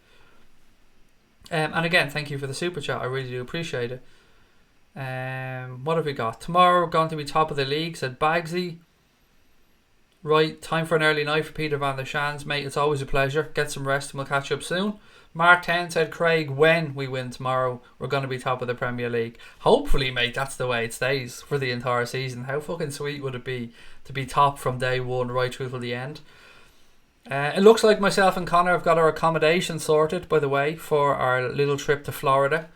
And again, thank you for the super chat. I really do appreciate it. What have we got? Tomorrow we're going to be top of the league, said Bagsy. Right, time for an early night for Peter van der Schaans, mate. It's always a pleasure. Get some rest and we'll catch up soon. Mark 10 said, Craig, when we win tomorrow, we're going to be top of the Premier League. Hopefully, mate, that's the way it stays for the entire season. How fucking sweet would it be to be top from day one right through till the end? It looks like myself and Connor have got our accommodation sorted, by the way, for our little trip to Florida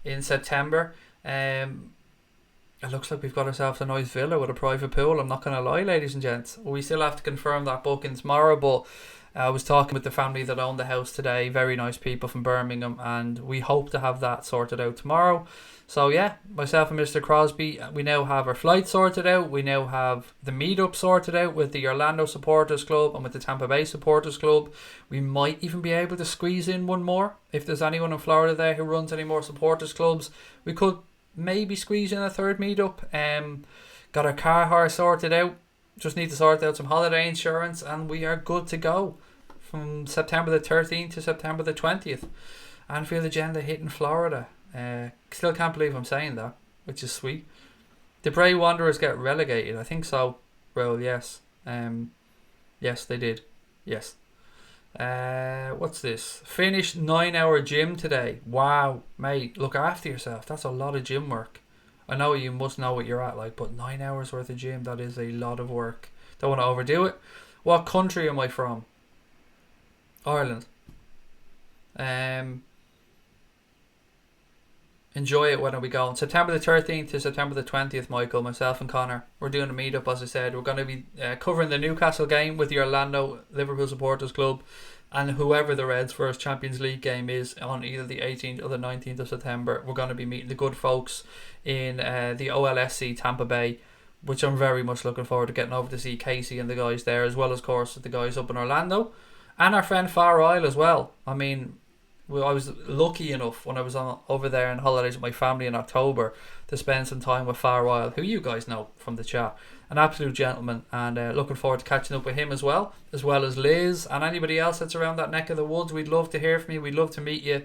in September. It looks like we've got ourselves a nice villa with a private pool. I'm not going to lie, ladies and gents. We still have to confirm that booking tomorrow, but I was talking with the family that owned the house today. Very nice people from Birmingham, and we hope to have that sorted out tomorrow. So yeah, myself and Mr. Crosby, we now have our flight sorted out. We now have the meetup sorted out with the Orlando Supporters Club and with the Tampa Bay Supporters Club. We might even be able to squeeze in one more. If there's anyone in Florida there who runs any more supporters clubs, we could maybe squeeze in a third meetup. Got our car hire sorted out. Just need to sort out some holiday insurance, and we are good to go from September the 13th to September the 20th. Anfield Agenda hitting Florida. Still can't believe I'm saying that, which is sweet. Did Bray Wanderers get relegated? I think so. Well, yes. Yes, they did. Yes. What's this? Finished 9-hour gym today. Wow, mate, look after yourself. That's a lot of gym work. I know you must know what you're at, like, but 9 hours worth of gym, that is a lot of work. Don't want to overdo it. What country am I from? Ireland. Enjoy it. When are we going? September the 13th to September the 20th, Michael, myself and Connor. We're doing a meetup, as I said. We're going to be covering the Newcastle game with the Orlando Liverpool Supporters Club, and whoever the Reds' first Champions League game is on either the 18th or the 19th of September. We're going to be meeting the good folks in the OLSC Tampa Bay, which I'm very much looking forward to getting over to see Casey and the guys there, as well as, of course, the guys up in Orlando and our friend Far Isle as well. I mean, I was lucky enough when I was over there on holidays with my family in October to spend some time with Far Isle, who you guys know from the chat. An absolute gentleman, and looking forward to catching up with him as well as Liz and anybody else that's around that neck of the woods. We'd love to hear from you. We'd love to meet you.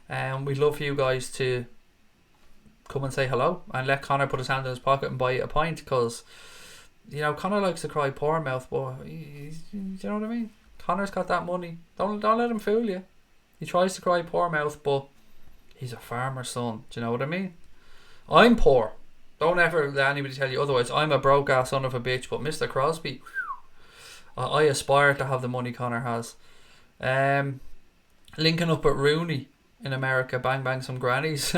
And we'd love for you guys to come and say hello and let Connor put his hand in his pocket and buy a pint, because Connor likes to cry poor mouth, but you know what I mean. Connor's got that money. Don't let him fool you. He tries to cry poor mouth, but he's a farmer's son. Do you know what I mean? I'm poor. Don't ever let anybody tell you otherwise. I'm a broke ass son of a bitch, but Mr. Crosby, I aspire to have the money Connor has. Linking up at Rooney in America, bang some grannies.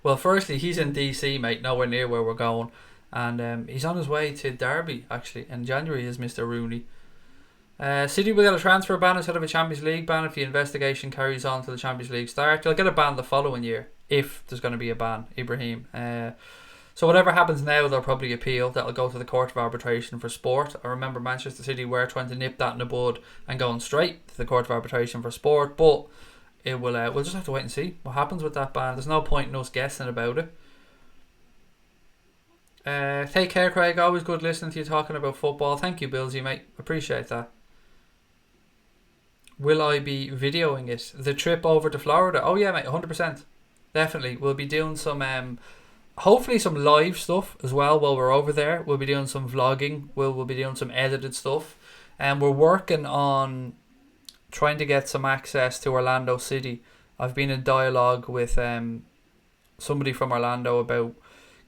Well, firstly, he's in DC, mate, nowhere near where we're going, and he's on his way to Derby actually in January. Is Mr. Rooney. City will get a transfer ban instead of a Champions League ban if the investigation carries on to the Champions League start. They'll get a ban the following year if there's going to be a ban, Ibrahim. So whatever happens now, they'll probably appeal. That'll go to the Court of Arbitration for Sport. I remember Manchester City were trying to nip that in the bud and going straight to the Court of Arbitration for Sport, but it will. We'll just have to wait and see what happens with that ban. There's no point in us guessing about it. Take care, Craig. Always good listening to you talking about football. Thank you, Billsy, mate. Appreciate that. Will I be videoing it? The trip over to Florida? Oh yeah, mate, 100%. Definitely. We'll be doing some, hopefully some live stuff as well while we're over there. We'll be doing some vlogging. We'll be doing some edited stuff. And we're working on trying to get some access to Orlando City. I've been in dialogue with somebody from Orlando about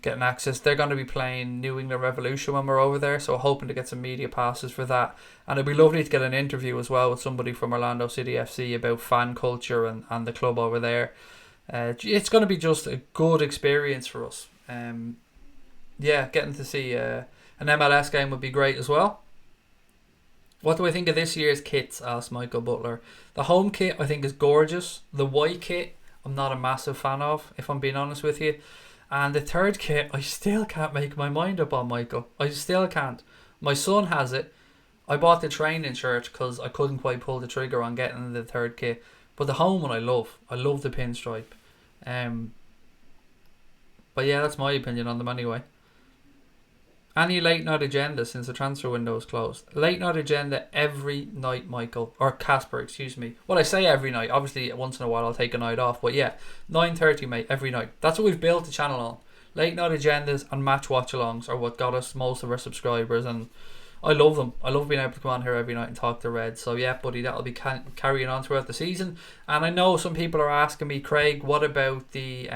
getting access. They're going to be playing New England Revolution when we're over there, so hoping to get some media passes for that. And it'd be lovely to get an interview as well with somebody from Orlando City FC about fan culture and the club over there. It's going to be just a good experience for us. Getting to see an MLS game would be great as well. What do I think of this year's kits? Asked Michael Butler. The home kit I think is gorgeous. The white kit I'm not a massive fan of, if I'm being honest with you. And the third kit, I still can't make my mind up on, Michael. I still can't. My son has it. I bought the training shirt because I couldn't quite pull the trigger on getting the third kit. But the home one I love. I love the pinstripe. But yeah, that's my opinion on them anyway. Any late night agenda since the transfer window is closed? Late night agenda every night, Michael. Or Casper, excuse me. Well, I say every night. Obviously, once in a while I'll take a night off. But yeah, 9:30, mate, every night. That's what we've built the channel on. Late night agendas and match watch-alongs are what got us most of our subscribers. And I love them. I love being able to come on here every night and talk to Red. So yeah, buddy, that'll be carrying on throughout the season. And I know some people are asking me, Craig, what about the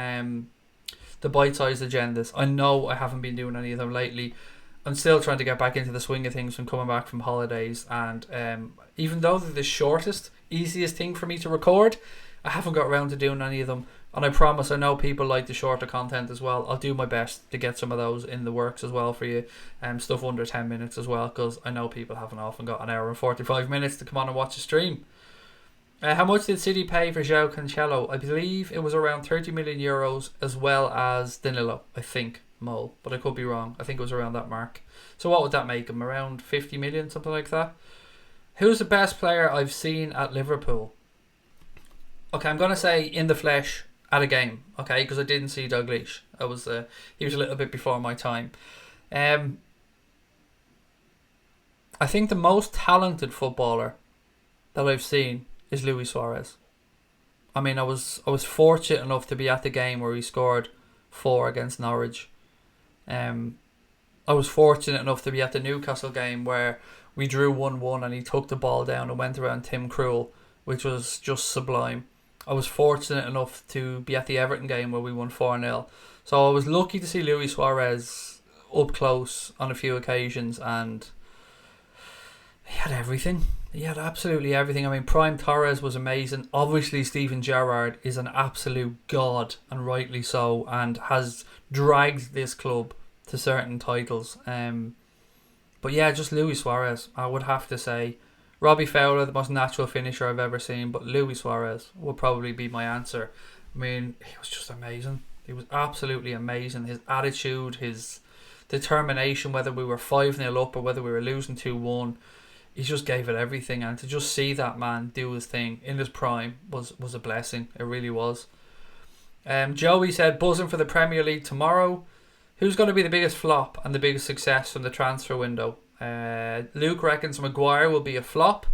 bite-sized agendas? I know I haven't been doing any of them lately. I'm still trying to get back into the swing of things from coming back from holidays, and even though they're the shortest, easiest thing for me to record, I haven't got around to doing any of them. And I promise, I know people like the shorter content as well. I'll do my best to get some of those in the works as well for you. Stuff under 10 minutes as well, because I know people haven't often got an hour and 45 minutes to come on and watch a stream. How much did City pay for João Cancelo? I believe it was around 30 million euros, as well as Danilo, I think. Mole, but I could be wrong. I think it was around that mark. So what would that make him? Around 50 million, something like that. Who's the best player I've seen at Liverpool? Okay, I'm gonna say in the flesh at a game. Okay, because I didn't see Dalglish. He was a little bit before my time. I think the most talented footballer that I've seen is Luis Suarez. I mean, I was fortunate enough to be at the game where he scored 4 against Norwich. I was fortunate enough to be at the Newcastle game where we drew 1-1 and he took the ball down and went around Tim Krul, which was just sublime. I was fortunate enough to be at the Everton game where we won 4-0. So I was lucky to see Luis Suarez up close on a few occasions, and he had everything. He had absolutely everything. I mean, Prime Torres was amazing. Obviously, Steven Gerrard is an absolute god, and rightly so, and has dragged this club to certain titles. But yeah, just Luis Suarez, I would have to say. Robbie Fowler, the most natural finisher I've ever seen, but Luis Suarez would probably be my answer. I mean, he was just amazing. He was absolutely amazing. His attitude, his determination, whether we were 5-0 up or whether we were losing 2-1, he just gave it everything, and to just see that man do his thing in his prime was a blessing. It really was. Joey said, buzzing for the Premier League tomorrow. Who's going to be the biggest flop and the biggest success from the transfer window? Luke reckons Maguire will be a flop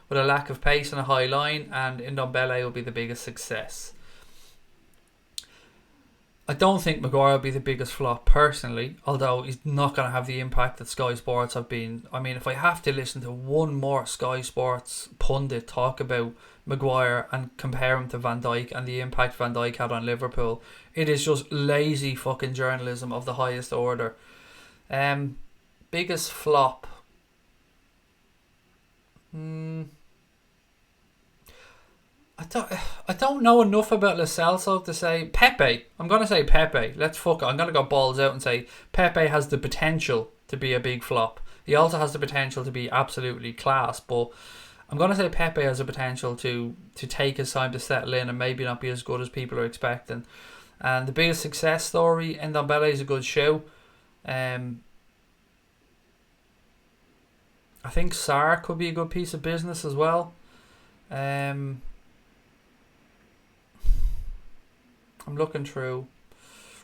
with a lack of pace and a high line, and Ndombele will be the biggest success. I don't think Maguire will be the biggest flop personally, although he's not going to have the impact that Sky Sports have been. I mean, if I have to listen to one more Sky Sports pundit talk about Maguire and compare him to Van Dijk and the impact Van Dijk had on Liverpool, it is just lazy fucking journalism of the highest order. Biggest flop. I don't know enough about Lo Celso to say Pepe. I'm going to say Pepe. Let's fuck it. I'm going to go balls out and say Pepe has the potential to be a big flop. He also has the potential to be absolutely class, but I'm going to say Pepe has the potential to take his time to settle in and maybe not be as good as people are expecting. And the biggest success story, Ndombele is a good show. I think Sarr could be a good piece of business as well. I'm looking through.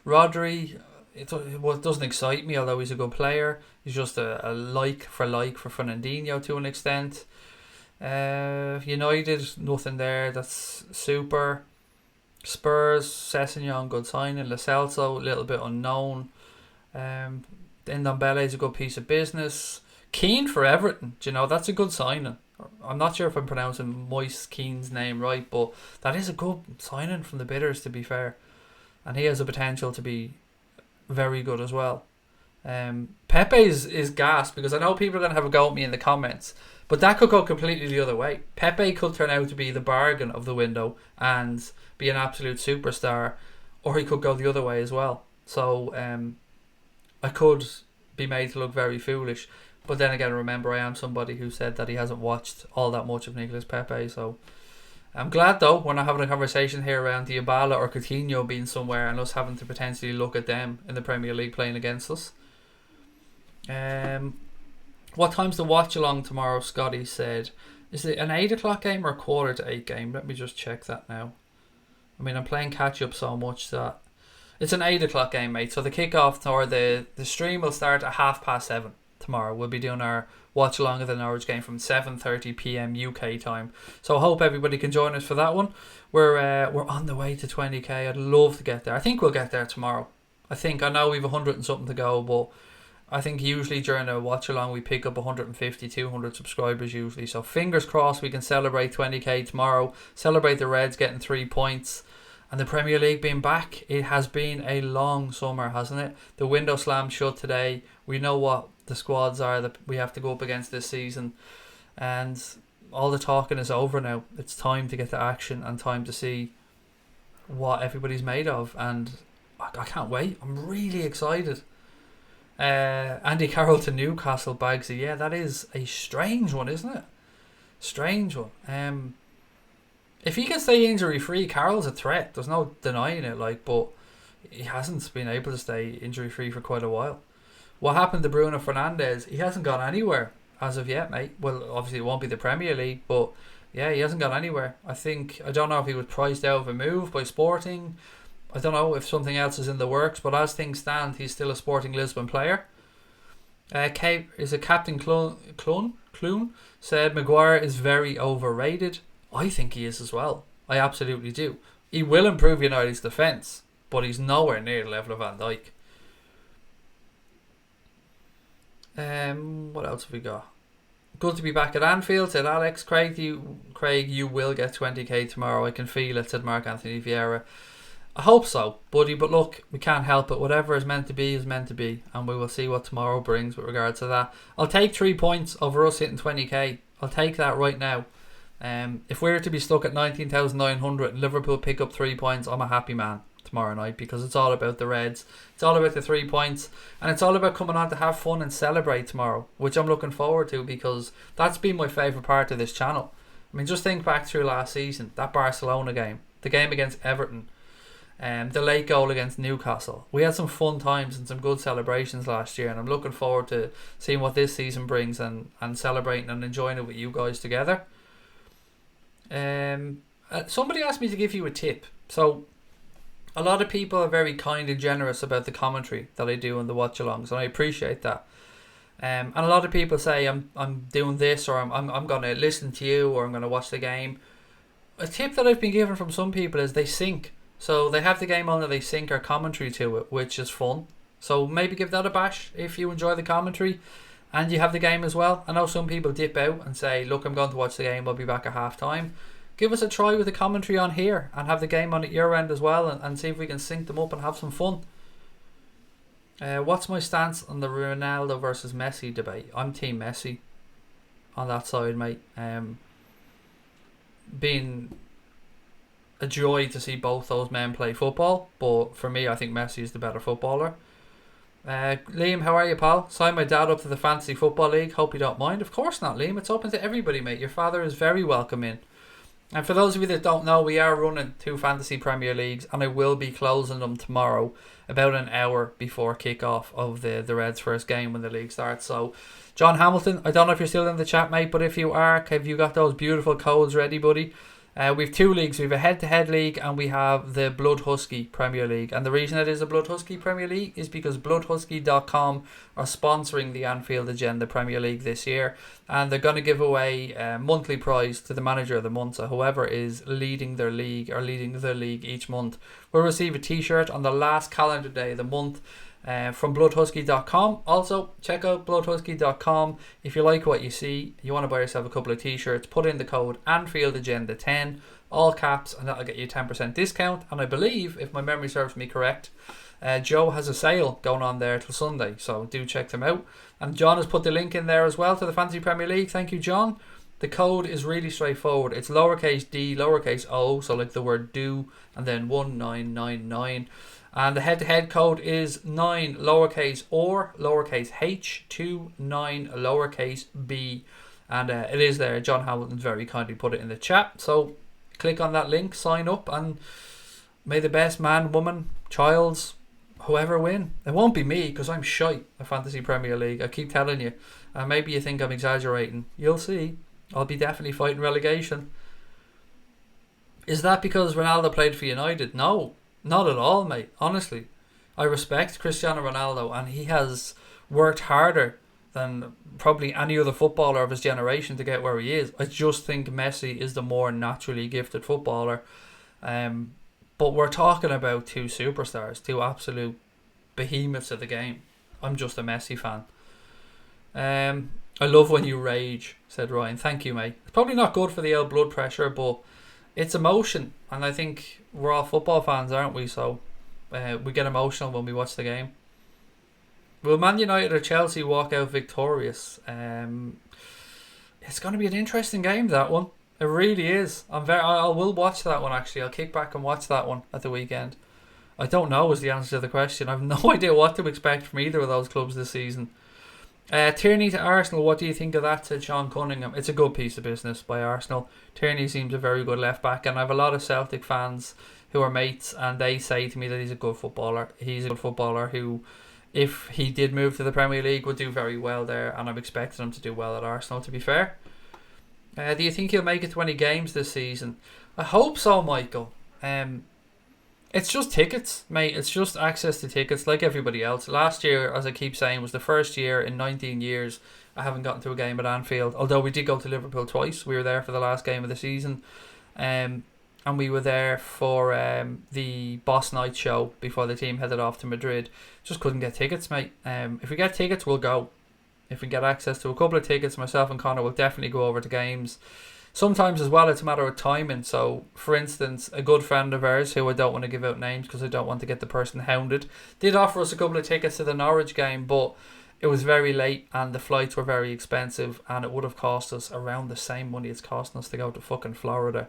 Rodri, it doesn't excite me, although he's a good player. He's just a like for Fernandinho to an extent. United, nothing there. That's super. Spurs, Sessegnon, good signing. Lo Celso, a little bit unknown. Ndombele is a good piece of business. Keane for Everton, that's a good signing. I'm not sure if I'm pronouncing Moise Keane's name right, but that is a good signing from the bidders, to be fair. And he has the potential to be very good as well. Pepe is gas, because I know people are going to have a go at me in the comments, but that could go completely the other way. Pepe could turn out to be the bargain of the window and be an absolute superstar, or he could go the other way as well. So I could be made to look very foolish. But then again, remember, I am somebody who said that he hasn't watched all that much of Nicolas Pepe. So I'm glad, though, we're not having a conversation here around Dybala or Coutinho being somewhere and us having to potentially look at them in the Premier League playing against us. What time's the watch along tomorrow? Scotty said. Is it an 8 o'clock game or a 7:45 game? Let me just check that now. I mean, I'm playing catch up so much that it's an 8 o'clock game, mate. So the kickoff or the stream will start at 7:30 tomorrow. We'll be doing our watch along of the Norwich game from 7:30 p.m. UK time. So I hope everybody can join us for that one. We're on the way to 20k. I'd love to get there. I think we'll get there tomorrow. I know we've 100 and something to go, but I think usually during a watch along we pick up 150, 200 subscribers usually. So fingers crossed we can celebrate 20k tomorrow. Celebrate the Reds getting 3 points. And the Premier League being back. It has been a long summer, hasn't it? The window slammed shut today. We know what the squads are that we have to go up against this season, and all the talking is over now. It's time to get to action and time to see what everybody's made of, and I can't wait. I'm really excited. Andy Carroll to Newcastle, Bagsy. Yeah, that is a strange one, isn't it? Strange one. If he can stay injury free, Carroll's a threat. There's no denying it. But he hasn't been able to stay injury free for quite a while. What happened to Bruno Fernandes? He hasn't gone anywhere as of yet, mate. Well, obviously it won't be the Premier League, but yeah, he hasn't gone anywhere. I don't know if he was priced out of a move by Sporting. I don't know if something else is in the works, but as things stand, he's still a Sporting Lisbon player. Captain Clune said Maguire is very overrated. I think he is as well. I absolutely do. He will improve United's defence, but he's nowhere near the level of Van Dijk. What else have we got? Good to be back at Anfield, said Alex. Craig, you will get 20k tomorrow. I can feel it, said Mark Anthony Vieira. I hope so, buddy, but look, we can't help it. Whatever is meant to be is meant to be, and we will see what tomorrow brings with regards to that. I'll take 3 points over us hitting 20k. I'll take that right now. If we were to be stuck at 19,900 and Liverpool pick up 3 points, I'm a happy man tomorrow night, because it's all about the Reds. It's all about the 3 points, and it's all about coming on to have fun and celebrate tomorrow, which I'm looking forward to, because that's been my favourite part of this channel. I mean, just think back through last season, that Barcelona game, the game against Everton, the late goal against Newcastle. We had some fun times and some good celebrations last year, and I'm looking forward to seeing what this season brings and celebrating and enjoying it with you guys together. Somebody asked me to give you a tip. So a lot of people are very kind and generous about the commentary that I do on the watch-alongs, and I appreciate that. And a lot of people say I'm doing this, or I'm going to listen to you, or I'm going to watch the game. A tip that I've been given from some people is they sync. So they have the game on and they sync our commentary to it, which is fun. So maybe give that a bash if you enjoy the commentary and you have the game as well. I know some people dip out and say, look, I'm going to watch the game, I'll be back at half time. Give us a try with the commentary on here and have the game on at your end as well, and see if we can sync them up and have some fun. What's my stance on the Ronaldo versus Messi debate? I'm Team Messi on that side, mate. Being a joy to see both those men play football, but for me, I think Messi is the better footballer. Liam, how are you, pal? Signed my dad up to the Fantasy Football League. Hope you don't mind. Of course not, Liam. It's open to everybody, mate. Your father is very welcome in. And for those of you that don't know, we are running 2 Fantasy Premier Leagues, and I will be closing them tomorrow, about an hour before kick-off of the Reds' first game when the league starts. So, John Hamilton, I don't know if you're still in the chat, mate, but if you are, have you got those beautiful codes ready, buddy? We've 2 leagues. We have a head-to-head league and we have the Blood Husky Premier League. And the reason it is a Blood Husky Premier League is because bloodhusky.com are sponsoring the Anfield Agenda Premier League this year. And they're going to give away a monthly prize to the manager of the month. So whoever is leading their league or leading the league each month will receive a t-shirt on the last calendar day of the month. From bloodhusky.com. Also, check out bloodhusky.com. If you like what you see, you want to buy yourself a couple of t-shirts, put in the code AnfieldAgenda10, all caps, and that'll get you a 10% discount. And I believe, if my memory serves me correct, Joe has a sale going on there till Sunday, so do check them out. And John has put the link in there as well to the Fantasy Premier League. Thank you, John. The code is really straightforward. It's lowercase d, lowercase o, so like the word do, and then 1999. And the head-to-head code is 9 lowercase or lowercase h 29 lowercase b. And it is there. John Hamilton's very kindly put it in the chat. So click on that link, sign up, and may the best man, woman, child, whoever win. It won't be me because I'm shite at Fantasy Premier League. I keep telling you. Maybe you think I'm exaggerating. You'll see. I'll be definitely fighting relegation. Is that because Ronaldo played for United? No. Not at all, mate. Honestly, I respect Cristiano Ronaldo, and he has worked harder than probably any other footballer of his generation to get where he is. I just think Messi is the more naturally gifted footballer. But we're talking about 2 superstars, 2 absolute behemoths of the game. I'm just a Messi fan. I love when you rage, said Ryan. Thank you, mate. It's probably not good for the old blood pressure, but it's emotion, and I think we're all football fans, aren't we? So we get emotional when we watch the game. Will Man United or Chelsea walk out victorious? It's going to be an interesting game, that one. It really is. I will watch that one, actually. I'll kick back and watch that one at the weekend. I don't know is the answer to the question. I have no idea what to expect from either of those clubs this season. Tierney to Arsenal, what do you think of that, said Sean Cunningham? It's a good piece of business by Arsenal. Tierney seems a very good left back, and I have a lot of Celtic fans who are mates, and they say to me that he's a good footballer. He's a good footballer who, if he did move to the Premier League, would do very well there, and I'm expecting him to do well at Arsenal, to be fair. Do you think he'll make it to any games this season? I hope so, Michael. It's just tickets, mate. It's just access to tickets like everybody else. Last year, as I keep saying, was the first year in 19 years I haven't gotten to a game at Anfield. Although we did go to Liverpool twice. We were there for the last game of the season. And we were there for the Boss Night show before the team headed off to Madrid. Just couldn't get tickets, mate. If we get tickets, we'll go. If we get access to a couple of tickets, myself and Connor will definitely go over to games. Sometimes as well, it's a matter of timing. So, for instance, a good friend of ours, who I don't want to give out names because I don't want to get the person hounded, did offer us a couple of tickets to the Norwich game, but it was very late and the flights were very expensive, and it would have cost us around the same money it's costing us to go to fucking Florida.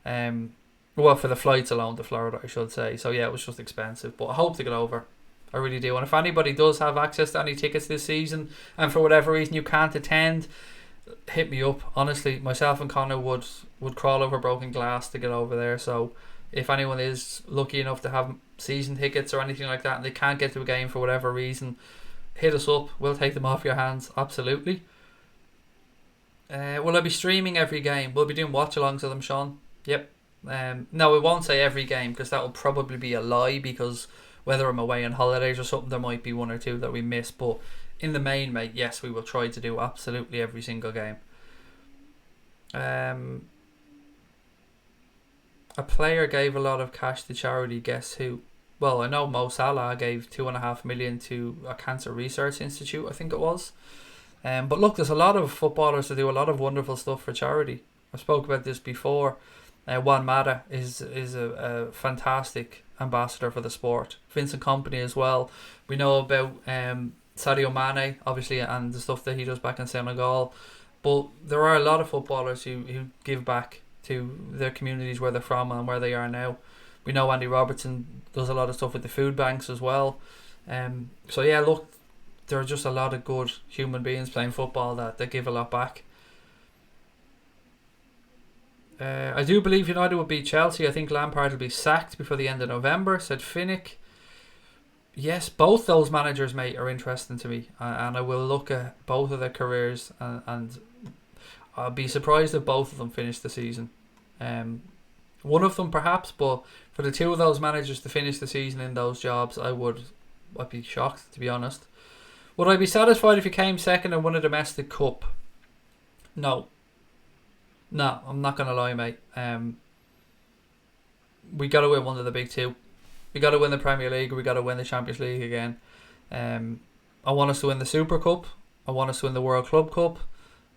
Well, for the flights alone to Florida, I should say. So, yeah, it was just expensive, but I hope to get over. I really do. And if anybody does have access to any tickets this season, and for whatever reason you can't attend, hit me up. Honestly, myself and Connor would crawl over broken glass to get over there. So if anyone is lucky enough to have season tickets or anything like that and they can't get to a game for whatever reason, hit us up. We'll take them off your hands. Absolutely. Will I be streaming every game? We'll be doing watch-alongs of them, Sean. Yep. No, I won't say every game because that will probably be a lie, because whether I'm away on holidays or something, there might be 1 or 2 that we miss. But in the main, mate, yes, we will try to do absolutely every single game. A player gave a lot of cash to charity. Guess who? Well, I know Mo Salah gave 2.5 million to a cancer research institute, I think it was. But look, there's a lot of footballers that do a lot of wonderful stuff for charity. I spoke about this before. Juan Mata is a fantastic ambassador for the sport. Vincent Kompany as well. We know about Sadio Mane, obviously, and the stuff that he does back in Senegal. But there are a lot of footballers who give back to their communities where they're from and where they are now. We know Andy Robertson does a lot of stuff with the food banks as well. So yeah, look, there are just a lot of good human beings playing football that give a lot back. I do believe United will beat Chelsea. I think Lampard will be sacked before the end of November, said Finnick. Yes, both those managers, mate, are interesting to me. And I will look at both of their careers and I'll be surprised if both of them finish the season. One of them perhaps, but for the two of those managers to finish the season in those jobs, I'd be shocked, to be honest. Would I be satisfied if he came second and won a domestic cup? No, I'm not going to lie, mate. We got to win one of the big two. We got to win the Premier League. We got to win the Champions League again. I want us to win the Super Cup. I want us to win the World Club Cup.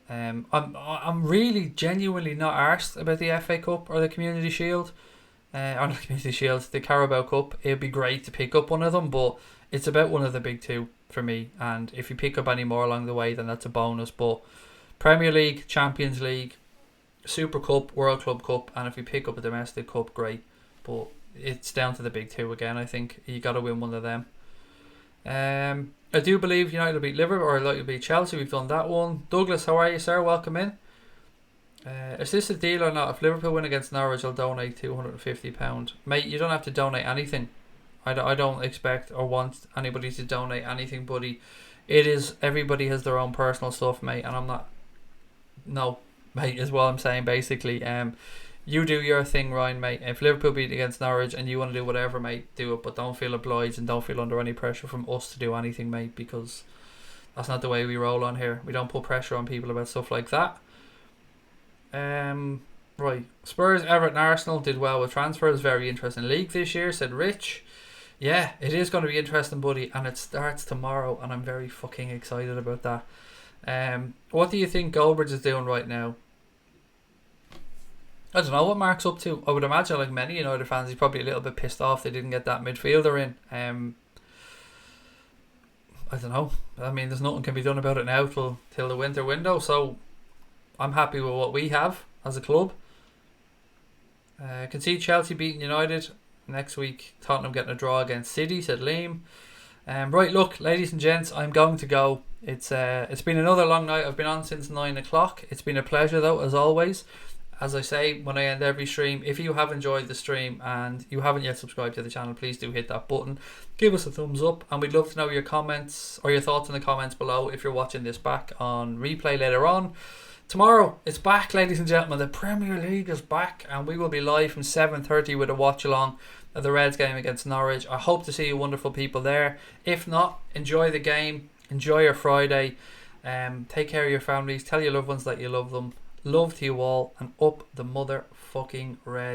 I'm really genuinely not arsed about the FA Cup or the Community Shield. Or not the Community Shield, the Carabao Cup. It'd be great to pick up one of them, but it's about one of the big two for me. And if you pick up any more along the way, then that's a bonus. But Premier League, Champions League, Super Cup, World Club Cup, and if you pick up a domestic cup, great. But it's down to the big two again. I think you got to win one of them. I do believe United will beat Liverpool, or likely beat Chelsea. We've done that one. Douglas, how are you, sir? Welcome in. Is this a deal or not? If Liverpool win against Norwich, I'll donate £250. Mate, you don't have to donate anything. I don't expect or want anybody to donate anything, buddy. It is, everybody has their own personal stuff, mate, and I'm not. No, mate, is what I'm saying basically. You do your thing, Ryan, mate. If Liverpool beat against Norwich and you want to do whatever, mate, do it. But don't feel obliged and don't feel under any pressure from us to do anything, mate, because that's not the way we roll on here. We don't put pressure on people about stuff like that. Right. Spurs, Everton, Arsenal did well with transfers. Very interesting league this year, said Rich. Yeah, it is going to be interesting, buddy, and it starts tomorrow, and I'm very fucking excited about that. What do you think Goldbridge is doing right now? I don't know what Mark's up to. I would imagine, like many United fans, he's probably a little bit pissed off they didn't get that midfielder in. I don't know. I mean, there's nothing can be done about it now till the winter window, so I'm happy with what we have as a club. I can see Chelsea beating United next week. Tottenham getting a draw against City, said Liam. Right, look, ladies and gents, I'm going to go. It's been another long night. I've been on since 9 o'clock. It's been a pleasure though, as always. As I say when I end every stream, if you have enjoyed the stream and you haven't yet subscribed to the channel, please do hit that button. Give us a thumbs up, and we'd love to know your comments or your thoughts in the comments below if you're watching this back on replay later on. Tomorrow, it's back, ladies and gentlemen. The Premier League is back, and we will be live from 7:30 with a watch along of the Reds game against Norwich. I hope to see you wonderful people there. If not, enjoy the game, enjoy your Friday, take care of your families, tell your loved ones that you love them. Love to you all, and up the motherfucking Reds.